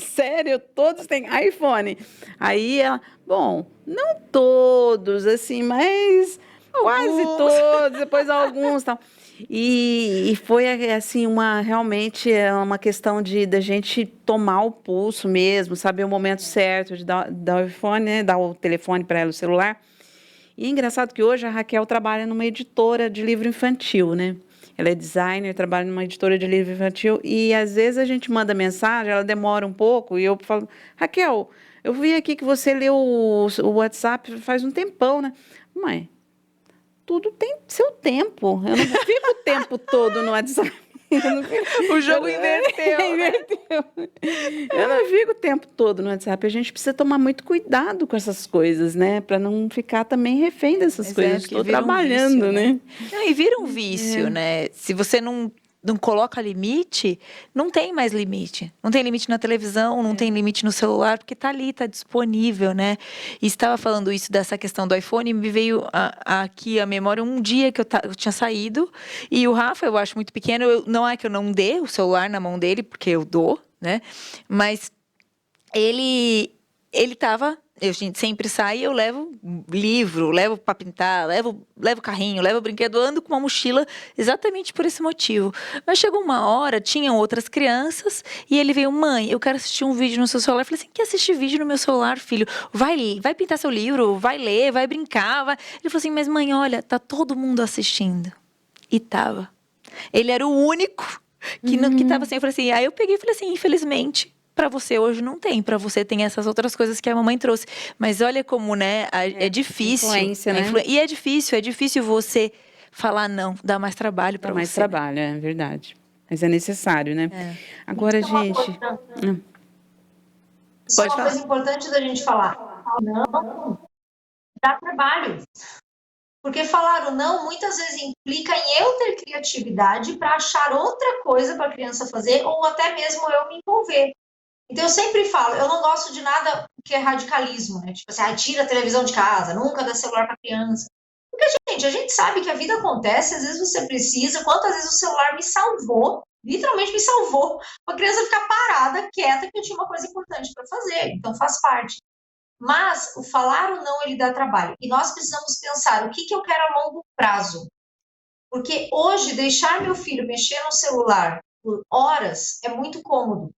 Sério, todos têm iPhone? Aí ela, bom, não todos, assim, mas quase todos, depois alguns tal. E foi assim realmente é uma questão da gente tomar o pulso mesmo, saber o momento certo de dar o iPhone, né, dar o telefone para ela, o celular. E é engraçado que hoje a Raquel trabalha numa editora de livro infantil, né? Ela é designer, trabalha numa editora de livro infantil e às vezes a gente manda mensagem, ela demora um pouco e eu falo, Raquel, eu vi aqui que você leu o WhatsApp faz um tempão, né? Mãe, tudo tem seu tempo. Eu não fico o tempo todo no WhatsApp. O jogo inverteu. Inverteu. Eu não fico o tempo todo no WhatsApp. A gente precisa tomar muito cuidado com essas coisas, né? Para não ficar também refém dessas coisas. Porque Estou vira um trabalhando, vício, né? Não, e vira um vício, né? Se você não coloca limite, não tem mais limite. Não tem limite na televisão, não tem limite no celular, porque tá ali, tá disponível, né? E estava falando isso dessa questão do iPhone, me veio aqui a memória um dia que eu tinha saído, e o Rafa, eu acho muito pequeno, não é que eu não dê o celular na mão dele, porque eu dou, né? Mas ele tava. A gente sempre sai, eu levo livro, levo para pintar, levo carrinho, levo brinquedo, ando com uma mochila exatamente por esse motivo. Mas chegou uma hora, tinham outras crianças, e ele veio, mãe, eu quero assistir um vídeo no seu celular. Eu falei assim, quer assistir vídeo no meu celular, filho? Vai pintar seu livro, vai ler, vai brincar. Vai. Ele falou assim, mas mãe, olha, tá todo mundo assistindo. E tava. Ele era o único que tava assim. Eu falei assim, aí eu peguei e falei assim, infelizmente, para você hoje não tem, para você tem essas outras coisas que a mamãe trouxe. Mas olha como, né, é difícil. Influência, né? E é difícil você falar não, dá mais trabalho para Dá você. mais trabalho, é verdade. Mas é necessário, né? É. Agora, Isso é uma gente... coisa- Isso é Pode uma falar. coisa importante da gente falar. Não, dá trabalho. Porque falar o não muitas vezes implica em eu ter criatividade para achar outra coisa para a criança fazer ou até mesmo eu me envolver. Então eu sempre falo, eu não gosto de nada que é radicalismo, né? Tipo assim, tira a televisão de casa, nunca dá celular para criança. Porque, gente, a gente sabe que a vida acontece, às vezes você precisa, quantas vezes o celular me salvou, literalmente me salvou, a criança ficar parada, quieta, que eu tinha uma coisa importante para fazer, então faz parte. Mas o falar ou não, ele dá trabalho. E nós precisamos pensar o que eu quero a longo prazo. Porque hoje, deixar meu filho mexer no celular por horas é muito cômodo.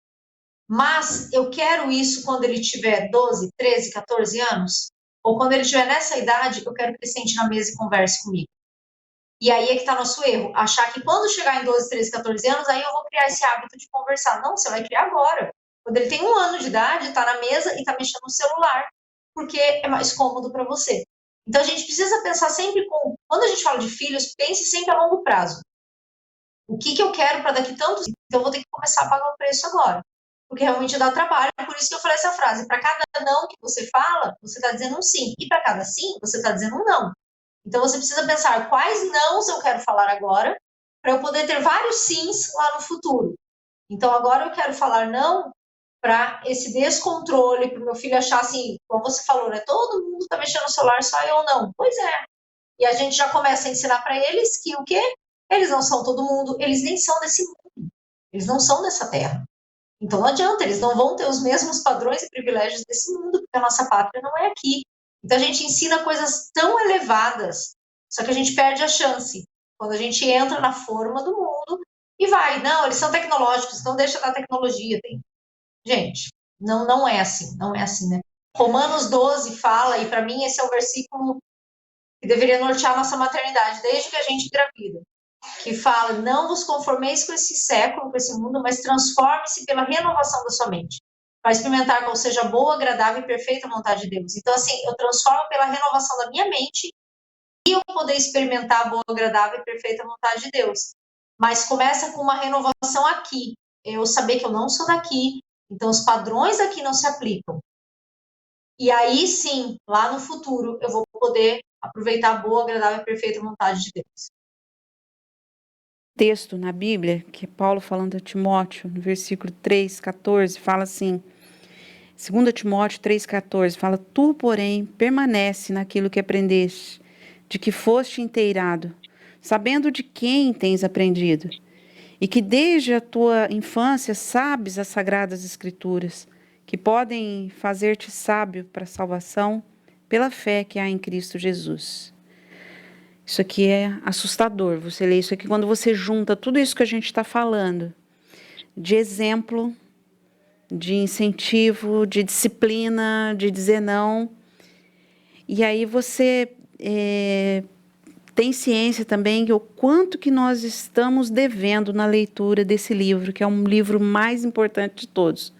Mas eu quero isso quando ele tiver 12, 13, 14 anos? Ou quando ele estiver nessa idade, eu quero que ele sente na mesa e converse comigo. E aí é que está nosso erro. Achar que quando chegar em 12, 13, 14 anos, aí eu vou criar esse hábito de conversar. Não, você vai criar agora. Quando ele tem 1 ano de idade, está na mesa e está mexendo no celular, porque é mais cômodo para você. Então a gente precisa pensar sempre com... Quando a gente fala de filhos, pense sempre a longo prazo. O que eu quero para daqui tantos anos? Então eu vou ter que começar a pagar o preço agora. Porque realmente dá trabalho. Por isso que eu falei essa frase. Para cada não que você fala, você está dizendo um sim. E para cada sim, você está dizendo um não. Então você precisa pensar quais nãos eu quero falar agora para eu poder ter vários sims lá no futuro. Então agora eu quero falar não para esse descontrole, para o meu filho achar assim, como você falou, né? Todo mundo está mexendo no celular, só eu não. Pois é. E a gente já começa a ensinar para eles que o quê? Eles não são todo mundo, eles nem são desse mundo. Eles não são dessa terra. Então não adianta, eles não vão ter os mesmos padrões e privilégios desse mundo, porque a nossa pátria não é aqui. Então a gente ensina coisas tão elevadas, só que a gente perde a chance. Quando a gente entra na forma do mundo e vai, não, eles são tecnológicos, então deixa da tecnologia. Gente, não é assim, não é assim, né? Romanos 12 fala, e para mim esse é o versículo que deveria nortear a nossa maternidade, desde que a gente engravida, que fala, não vos conformeis com esse século, com esse mundo, mas transforme-se pela renovação da sua mente, para experimentar qual seja a boa, agradável e perfeita vontade de Deus. Então, assim, eu transformo pela renovação da minha mente e eu poder experimentar a boa, agradável e perfeita vontade de Deus. Mas começa com uma renovação aqui, eu saber que eu não sou daqui, então os padrões aqui não se aplicam. E aí, sim, lá no futuro, eu vou poder aproveitar a boa, agradável e perfeita vontade de Deus. Texto na Bíblia, que é Paulo falando a Timóteo, no versículo 3,14, fala assim, 2 Timóteo 3,14, fala, tu, porém, permanece naquilo que aprendeste, de que foste inteirado, sabendo de quem tens aprendido, e que desde a tua infância sabes as sagradas escrituras, que podem fazer-te sábio para a salvação pela fé que há em Cristo Jesus. Isso aqui é assustador, você lê isso aqui, quando você junta tudo isso que a gente está falando, de exemplo, de incentivo, de disciplina, de dizer não, e aí você tem ciência também que o quanto que nós estamos devendo na leitura desse livro, que é um livro mais importante de todos.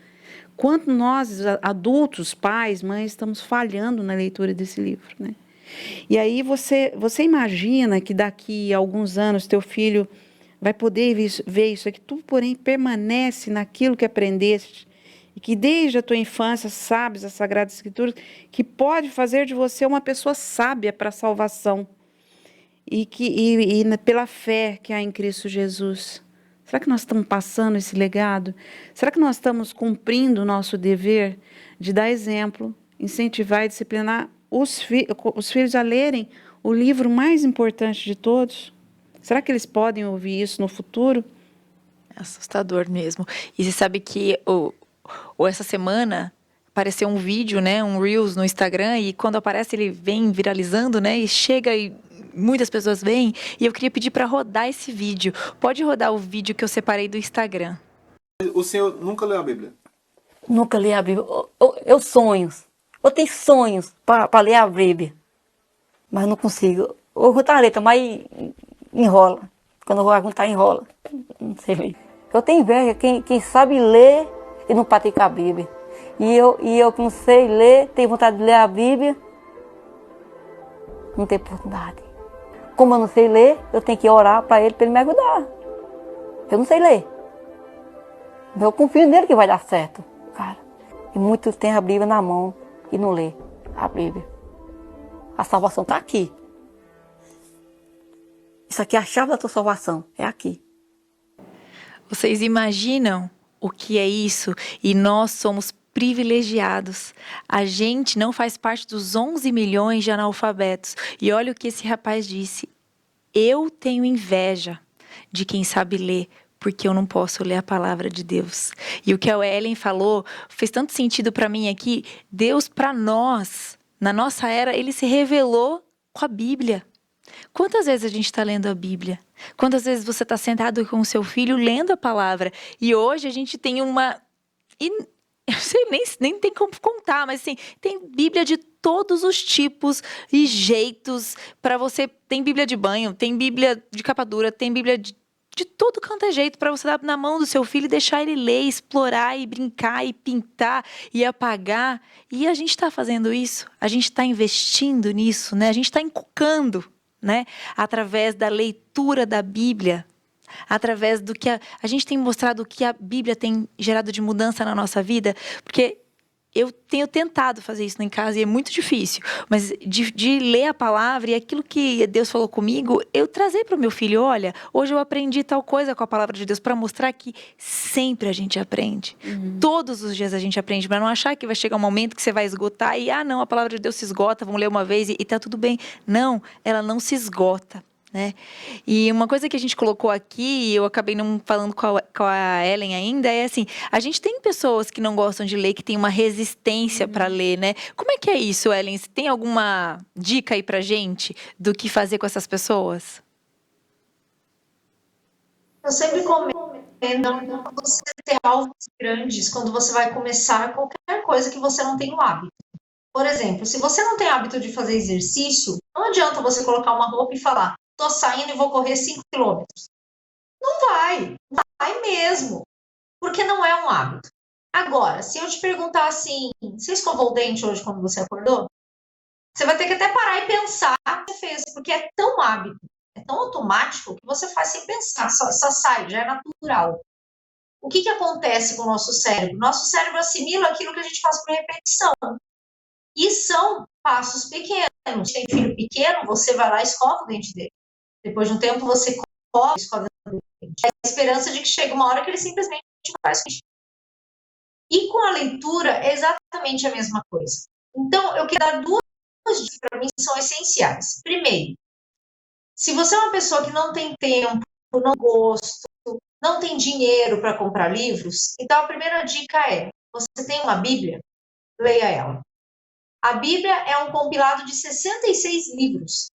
Quanto nós, adultos, pais, mães, estamos falhando na leitura desse livro, né? E aí você imagina que daqui a alguns anos teu filho vai poder ver isso aqui, tu, porém, permanece naquilo que aprendeste, e que desde a tua infância sabes as Sagradas Escrituras, que pode fazer de você uma pessoa sábia para a salvação, e pela fé que há em Cristo Jesus. Será que nós estamos passando esse legado? Será que nós estamos cumprindo o nosso dever de dar exemplo, incentivar e disciplinar os filhos a lerem o livro mais importante de todos? Será que eles podem ouvir isso no futuro? É assustador mesmo. E você sabe que essa semana apareceu um vídeo, né, um Reels no Instagram, e quando aparece ele vem viralizando, né, e chega e muitas pessoas veem, e eu queria pedir para rodar esse vídeo. Pode rodar o vídeo que eu separei do Instagram. O senhor nunca leu a Bíblia? Nunca li a Bíblia. Eu sonho. Eu tenho sonhos para ler a Bíblia. Mas não consigo. Eu junto a letra, mas enrola. Quando eu vou juntar, enrola. Não sei ler. Eu tenho inveja. Quem sabe ler e não pratica a Bíblia. E eu que não sei ler, tenho vontade de ler a Bíblia, não tenho oportunidade. Como eu não sei ler, eu tenho que orar para ele me ajudar. Eu não sei ler. Mas eu confio nele que vai dar certo, cara. E muitos têm a Bíblia na mão e não lê a Bíblia. A salvação está aqui. Isso aqui é a chave da tua salvação, é aqui. Vocês imaginam o que é isso? E nós somos privilegiados. A gente não faz parte dos 11 milhões de analfabetos. E olha o que esse rapaz disse. Eu tenho inveja de quem sabe ler, porque eu não posso ler a palavra de Deus. E o que a Ellen falou fez tanto sentido para mim aqui. Deus, para nós, na nossa era, ele se revelou com a Bíblia. Quantas vezes a gente está lendo a Bíblia? Quantas vezes você está sentado com o seu filho lendo a palavra? E hoje a gente tem uma... Eu sei, nem tem como contar, mas assim, tem Bíblia de todos os tipos e jeitos para você. Tem Bíblia de banho, tem Bíblia de capa dura, tem Bíblia de todo canto é jeito para você dar na mão do seu filho e deixar ele ler, explorar e brincar e pintar e apagar. E a gente está fazendo isso, a gente está investindo nisso, né? A gente está encucando, né? Através da leitura da Bíblia. Através do que a gente tem mostrado o que a Bíblia tem gerado de mudança na nossa vida, porque eu tenho tentado fazer isso em casa e é muito difícil, mas de ler a palavra e aquilo que Deus falou comigo, eu trazer para o meu filho, olha, hoje eu aprendi tal coisa com a palavra de Deus, para mostrar que sempre a gente aprende, todos os dias a gente aprende, para não achar que vai chegar um momento que você vai esgotar e, não, a palavra de Deus se esgota, vamos ler uma vez e tá tudo bem. Não, ela não se esgota. Né? E uma coisa que a gente colocou aqui, e eu acabei não falando com a Ellen ainda, é assim, a gente tem pessoas que não gostam de ler, que tem uma resistência para ler, né? Como é que é isso, Ellen? Você tem alguma dica aí pra gente do que fazer com essas pessoas? Eu sempre recomendo você ter alvos grandes quando você vai começar qualquer coisa que você não tem o hábito. Por exemplo, se você não tem hábito de fazer exercício, não adianta você colocar uma roupa e falar, tô saindo e vou correr 5 quilômetros. Não vai mesmo, porque não é um hábito. Agora, se eu te perguntar assim, você escovou o dente hoje quando você acordou? Você vai ter que até parar e pensar o que você fez, porque é tão hábito, é tão automático que você faz sem pensar, só sai, já é natural. O que acontece com o nosso cérebro? Nosso cérebro assimila aquilo que a gente faz por repetição. E são passos pequenos. Se tem filho pequeno, você vai lá e escova o dente dele. Depois de um tempo, você escova o dente. É a esperança de que chegue uma hora que ele simplesmente faz isso. E com a leitura, é exatamente a mesma coisa. Então, eu quero dar duas dicas que, para mim, são essenciais. Primeiro, se você é uma pessoa que não tem tempo, não gosto, não tem dinheiro para comprar livros, então a primeira dica é, você tem uma Bíblia? Leia ela. A Bíblia é um compilado de 66 livros,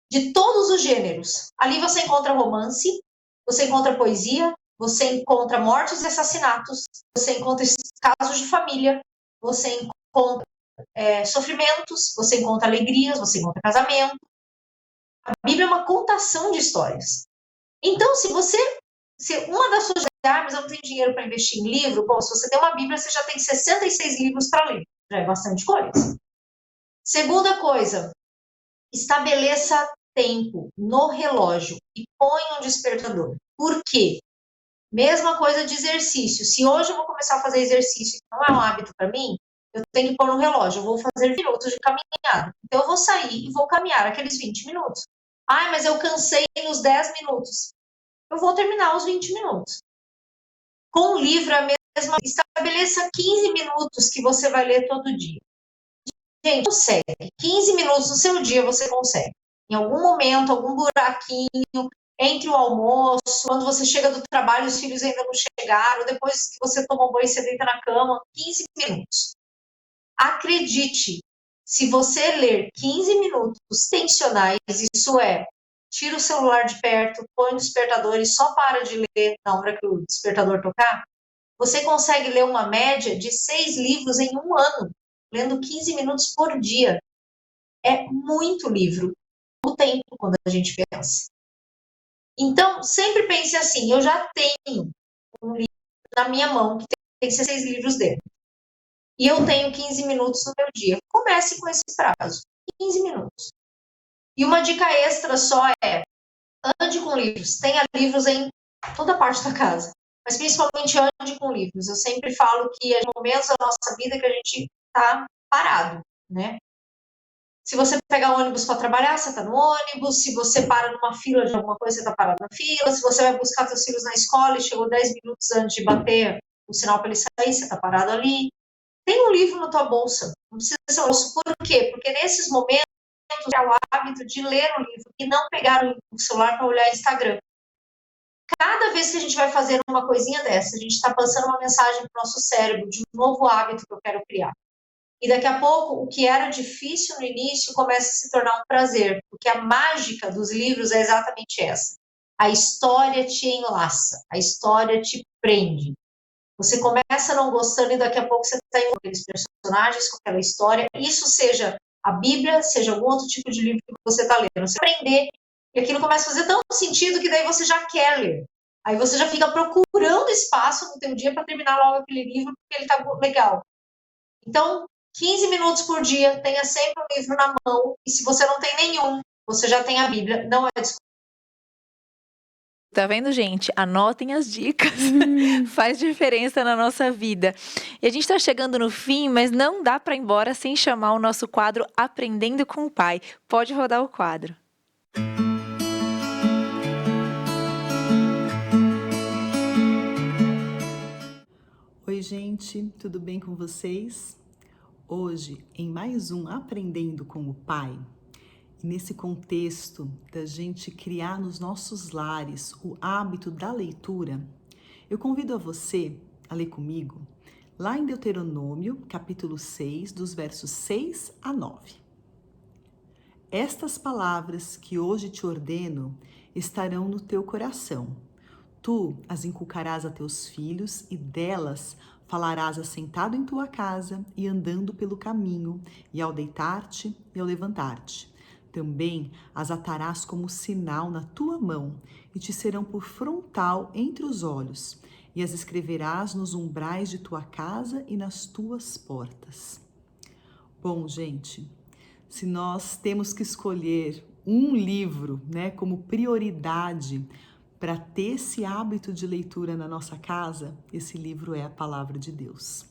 de todos os gêneros. Ali você encontra romance, você encontra poesia, você encontra mortes e assassinatos, você encontra casos de família, você encontra sofrimentos, você encontra alegrias, você encontra casamento. A Bíblia é uma contação de histórias. Então, se uma das suas armas, eu não tenho dinheiro para investir em livro, bom, se você tem uma Bíblia, você já tem 66 livros para ler. Já é bastante coisa. Segunda coisa, estabeleça tempo no relógio e ponha um despertador. Por quê? Mesma coisa de exercício. Se hoje eu vou começar a fazer exercício, que não é um hábito para mim, eu tenho que pôr no relógio. Eu vou fazer minutos de caminhada. Então, eu vou sair e vou caminhar aqueles 20 minutos. Ah, mas eu cansei nos 10 minutos. Eu vou terminar os 20 minutos. Com o livro, a mesma. Estabeleça 15 minutos que você vai ler todo dia. Gente, consegue. 15 minutos no seu dia você consegue. Em algum momento, algum buraquinho, entre o almoço, quando você chega do trabalho, os filhos ainda não chegaram, depois que você toma banho, você deita na cama, 15 minutos. Acredite, se você ler 15 minutos intencionais, isso é, tira o celular de perto, põe o despertador e só para de ler na hora que o despertador tocar, você consegue ler uma média de 6 livros em um ano, lendo 15 minutos por dia. É muito livro, o tempo quando a gente pensa. Então, sempre pense assim, eu já tenho um livro na minha mão que tem 6 livros dentro. E eu tenho 15 minutos no meu dia. Comece com esse prazo, 15 minutos. E uma dica extra só é, ande com livros. Tenha livros em toda parte da casa. Mas principalmente ande com livros. Eu sempre falo que há momentos da nossa vida que a gente está parado, né? Se você pegar ônibus para trabalhar, você está no ônibus. Se você para numa fila de alguma coisa, você está parado na fila. Se você vai buscar seus filhos na escola e chegou 10 minutos antes de bater o sinal para ele sair, você está parado ali. Tem um livro na tua bolsa. Não precisa ser um bolso. Por quê? Porque nesses momentos é o hábito de ler o livro e não pegar o celular para olhar o Instagram. Cada vez que a gente vai fazer uma coisinha dessa, a gente está passando uma mensagem para o nosso cérebro de um novo hábito que eu quero criar. E daqui a pouco, o que era difícil no início começa a se tornar um prazer, porque a mágica dos livros é exatamente essa. A história te enlaça, a história te prende. Você começa não gostando e daqui a pouco você está em aqueles personagens, com aquela história. Isso seja a Bíblia, seja algum outro tipo de livro que você está lendo. Você aprender e aquilo começa a fazer tanto sentido que daí você já quer ler. Aí você já fica procurando espaço no teu dia para terminar logo aquele livro, porque ele está legal. Então, 15 minutos por dia, tenha sempre um livro na mão. E se você não tem nenhum, você já tem a Bíblia. Não é desculpa. Tá vendo, gente? Anotem as dicas. Faz diferença na nossa vida. E a gente tá chegando no fim, mas não dá para ir embora sem chamar o nosso quadro Aprendendo com o Pai. Pode rodar o quadro. Oi, gente, tudo bem com vocês? Hoje, em mais um Aprendendo com o Pai, e nesse contexto da gente criar nos nossos lares o hábito da leitura, eu convido a você a ler comigo lá em Deuteronômio, capítulo 6, dos versos 6 a 9. Estas palavras que hoje te ordeno estarão no teu coração. Tu as inculcarás a teus filhos e delas falarás assentado em tua casa e andando pelo caminho, e ao deitar-te e ao levantar-te. Também as atarás como sinal na tua mão e te serão por frontal entre os olhos, e as escreverás nos umbrais de tua casa e nas tuas portas. Bom, gente, se nós temos que escolher um livro, né, como prioridade para ter esse hábito de leitura na nossa casa, esse livro é a Palavra de Deus.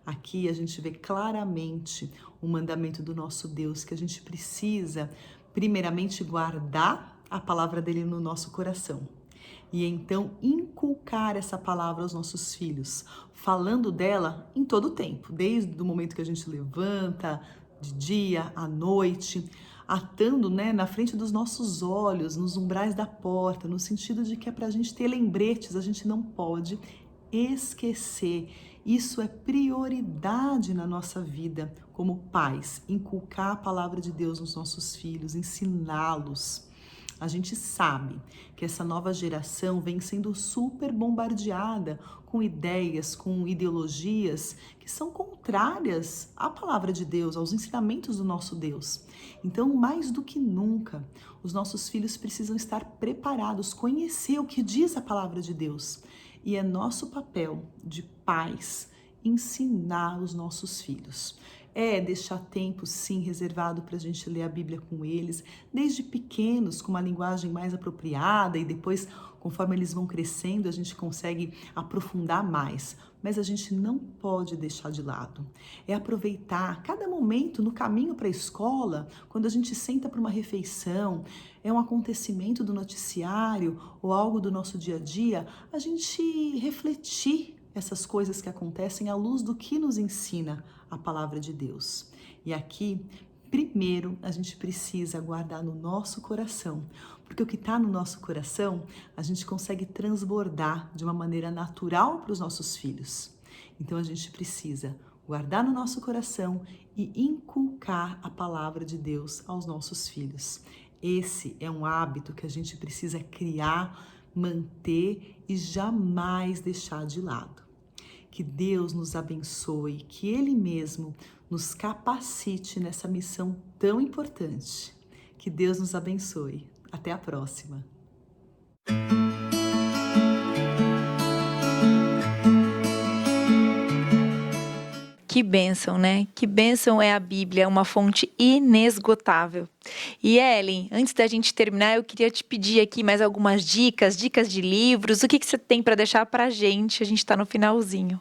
Aqui a gente vê claramente o mandamento do nosso Deus, que a gente precisa, primeiramente, guardar a palavra dele no nosso coração. E então inculcar essa palavra aos nossos filhos, falando dela em todo o tempo, desde o momento que a gente levanta, de dia, à noite, atando, né, na frente dos nossos olhos, nos umbrais da porta, no sentido de que é para a gente ter lembretes, a gente não pode esquecer. Isso é prioridade na nossa vida como pais, inculcar a palavra de Deus nos nossos filhos, ensiná-los A gente sabe que essa nova geração vem sendo super bombardeada com ideias, com ideologias que são contrárias à palavra de Deus, aos ensinamentos do nosso Deus. Então, mais do que nunca, os nossos filhos precisam estar preparados, conhecer o que diz a palavra de Deus. E é nosso papel de pais ensinar os nossos filhos. Deixar tempo, sim, reservado para a gente ler a Bíblia com eles, desde pequenos, com uma linguagem mais apropriada, e depois, conforme eles vão crescendo, a gente consegue aprofundar mais. Mas a gente não pode deixar de lado. É aproveitar cada momento no caminho para a escola, quando a gente senta para uma refeição, é um acontecimento do noticiário ou algo do nosso dia a dia, a gente refletir essas coisas que acontecem à luz do que nos ensina a palavra de Deus. E aqui, primeiro, a gente precisa guardar no nosso coração, porque o que está no nosso coração, a gente consegue transbordar de uma maneira natural para os nossos filhos. Então a gente precisa guardar no nosso coração e inculcar a palavra de Deus aos nossos filhos. Esse é um hábito que a gente precisa criar, manter e jamais deixar de lado. Que Deus nos abençoe, que Ele mesmo nos capacite nessa missão tão importante. Que Deus nos abençoe. Até a próxima. Que bênção, né? Que bênção é a Bíblia, uma fonte inesgotável. E Ellen, antes da gente terminar, eu queria te pedir aqui mais algumas dicas de livros. O que você tem para deixar para a gente? A gente está no finalzinho.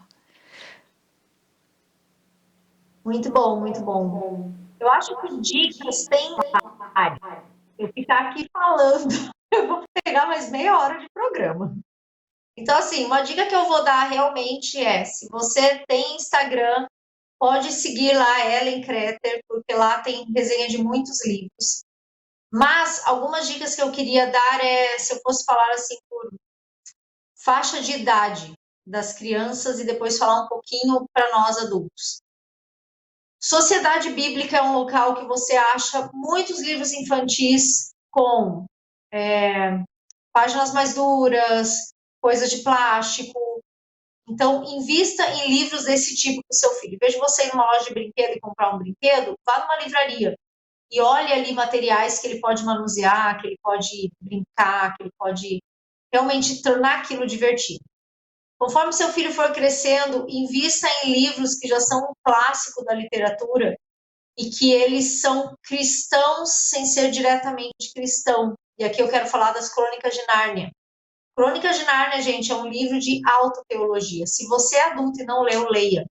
Muito bom, muito bom. Eu acho que dicas tem várias. Eu ficar aqui falando, eu vou pegar mais meia hora de programa. Então, assim, uma dica que eu vou dar realmente é, se você tem Instagram, pode seguir lá Ellen Kreter, porque lá tem resenha de muitos livros. Mas algumas dicas que eu queria dar se eu fosse falar assim por faixa de idade das crianças e depois falar um pouquinho para nós adultos. Sociedade Bíblica é um local que você acha muitos livros infantis com páginas mais duras, coisas de plástico. Então, invista em livros desse tipo para o seu filho. Em vez de você ir numa loja de brinquedo e comprar um brinquedo, vá numa livraria e olhe ali materiais que ele pode manusear, que ele pode brincar, que ele pode realmente tornar aquilo divertido. Conforme seu filho for crescendo, invista em livros que já são um clássico da literatura e que eles são cristãos sem ser diretamente cristão. E aqui eu quero falar das Crônicas de Nárnia. Crônicas de Nárnia, gente, é um livro de autoteologia. Se você é adulto e não leu, leia.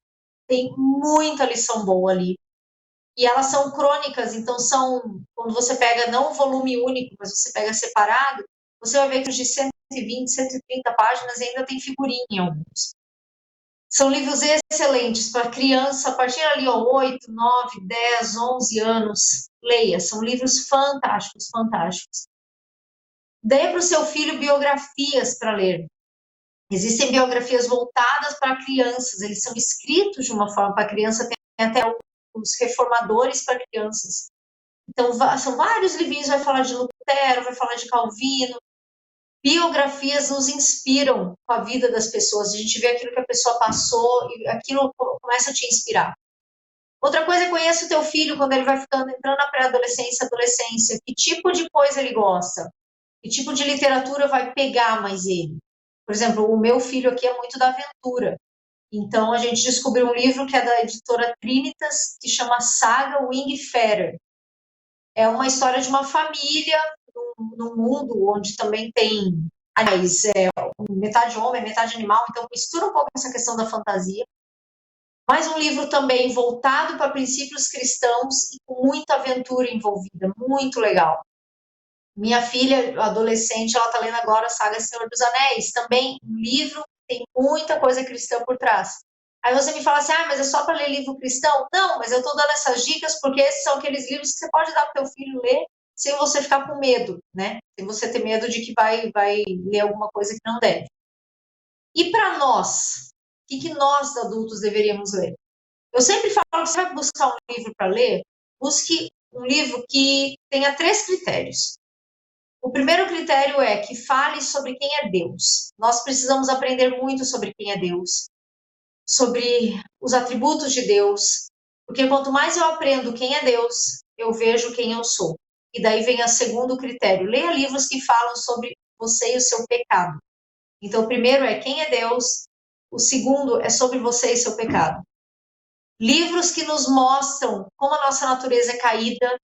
Tem muita lição boa ali. E elas são crônicas, então quando você pega não o volume único, mas você pega separado, você vai ver que os de 120, 130 páginas ainda tem figurinha em alguns. São livros excelentes para criança, a partir ali, 8, 9, 10, 11 anos. Leia, são livros fantásticos, fantásticos. Dê para o seu filho biografias para ler. Existem biografias voltadas para crianças, eles são escritos de uma forma para criança, tem até os reformadores para crianças. Então, são vários livrinhos, vai falar de Lutero, vai falar de Calvino. Biografias nos inspiram com a vida das pessoas, a gente vê aquilo que a pessoa passou e aquilo começa a te inspirar. Outra coisa é conheça o teu filho quando ele vai entrando na pré-adolescência, adolescência, que tipo de coisa ele gosta, que tipo de literatura vai pegar mais ele. Por exemplo, o meu filho aqui é muito da aventura. Então, a gente descobriu um livro que é da editora Trinitas, que chama Saga Wingfeather. É uma história de uma família num mundo onde também tem, aliás, metade homem, metade animal, então mistura um pouco essa questão da fantasia. Mas um livro também voltado para princípios cristãos e com muita aventura envolvida, muito legal. Minha filha, adolescente, ela está lendo agora a saga Senhor dos Anéis, também um livro que tem muita coisa cristã por trás. Aí você me fala assim, mas é só para ler livro cristão? Não, mas eu estou dando essas dicas porque esses são aqueles livros que você pode dar para o teu filho ler sem você ficar com medo, né? Sem você ter medo de que vai ler alguma coisa que não deve. E para nós, o que nós adultos deveríamos ler? Eu sempre falo que você vai buscar um livro para ler, busque um livro que tenha 3 critérios. O primeiro critério é que fale sobre quem é Deus. Nós precisamos aprender muito sobre quem é Deus, sobre os atributos de Deus, porque quanto mais eu aprendo quem é Deus, eu vejo quem eu sou. E daí vem o segundo critério. Leia livros que falam sobre você e o seu pecado. Então, o primeiro é quem é Deus, o segundo é sobre você e seu pecado. Livros que nos mostram como a nossa natureza é caída,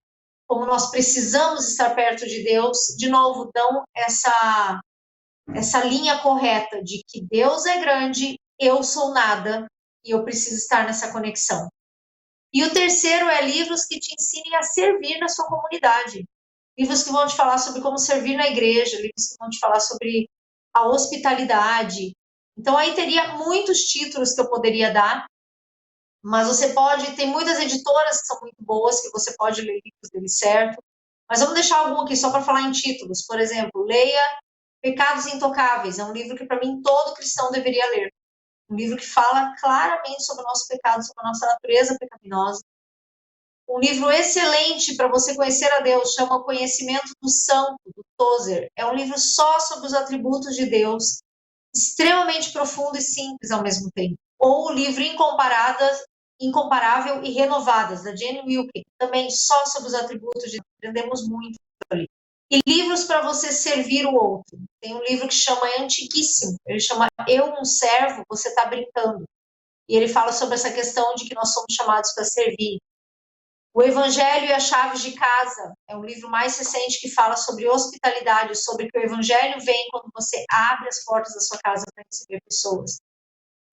como nós precisamos estar perto de Deus, de novo, dão essa linha correta de que Deus é grande, eu sou nada, e eu preciso estar nessa conexão. E o terceiro é livros que te ensinem a servir na sua comunidade. Livros que vão te falar sobre como servir na igreja, livros que vão te falar sobre a hospitalidade. Então, aí teria muitos títulos que eu poderia dar, mas você pode, tem muitas editoras que são muito boas, que você pode ler livros deles, certo? Mas vamos deixar algum aqui só para falar em títulos. Por exemplo, leia Pecados Intocáveis, é um livro que para mim todo cristão deveria ler. Um livro que fala claramente sobre o nosso pecado, sobre a nossa natureza pecaminosa. Um livro excelente para você conhecer a Deus, chama O Conhecimento do Santo, do Tozer. É um livro só sobre os atributos de Deus, extremamente profundo e simples ao mesmo tempo. Ou o livro Incomparável e Renovadas, da Jane Wilkin, também só sobre os atributos de Deus. Aprendemos muito ali. E livros para você servir o outro. Tem um livro que chama, é antiguíssimo, ele chama Eu, um Servo, Você Está Brincando. E ele fala sobre essa questão de que nós somos chamados para servir. O Evangelho e as Chaves de Casa é um livro mais recente que fala sobre hospitalidade, sobre que o Evangelho vem quando você abre as portas da sua casa para receber pessoas.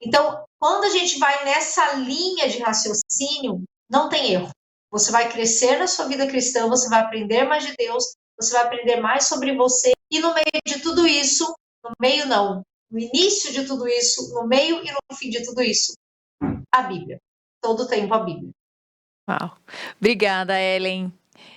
Então, quando a gente vai nessa linha de raciocínio, não tem erro. Você vai crescer na sua vida cristã, você vai aprender mais de Deus, você vai aprender mais sobre você. E no meio de tudo isso, no meio não, no início de tudo isso, no meio e no fim de tudo isso, a Bíblia. Todo o tempo a Bíblia. Uau. Obrigada, Ellen.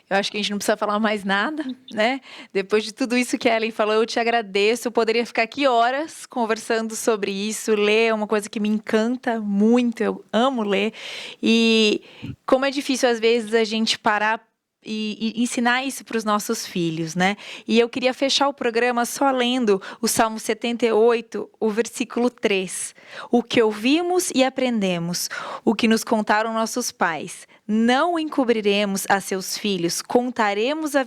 Eu acho que a gente não precisa falar mais nada, né? Depois de tudo isso que a Ellen falou, eu te agradeço. Eu poderia ficar aqui horas conversando sobre isso. Ler é uma coisa que me encanta muito, eu amo ler. E como é difícil, às vezes, a gente parar e ensinar isso para os nossos filhos, né? E eu queria fechar o programa só lendo o Salmo 78, o versículo 3. O que ouvimos e aprendemos, o que nos contaram nossos pais, não encobriremos a seus filhos, contaremos à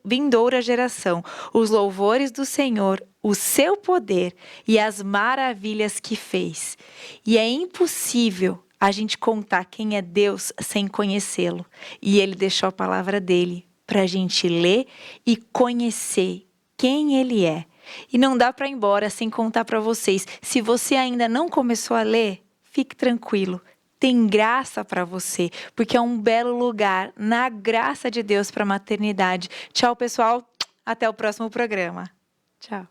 vindoura geração os louvores do Senhor, o seu poder e as maravilhas que fez. E é impossível a gente contar quem é Deus sem conhecê-lo. E Ele deixou a palavra dele para a gente ler e conhecer quem Ele é. E não dá para ir embora sem contar para vocês. Se você ainda não começou a ler, fique tranquilo. Tem graça para você, porque é um belo lugar na graça de Deus para a maternidade. Tchau, pessoal. Até o próximo programa. Tchau.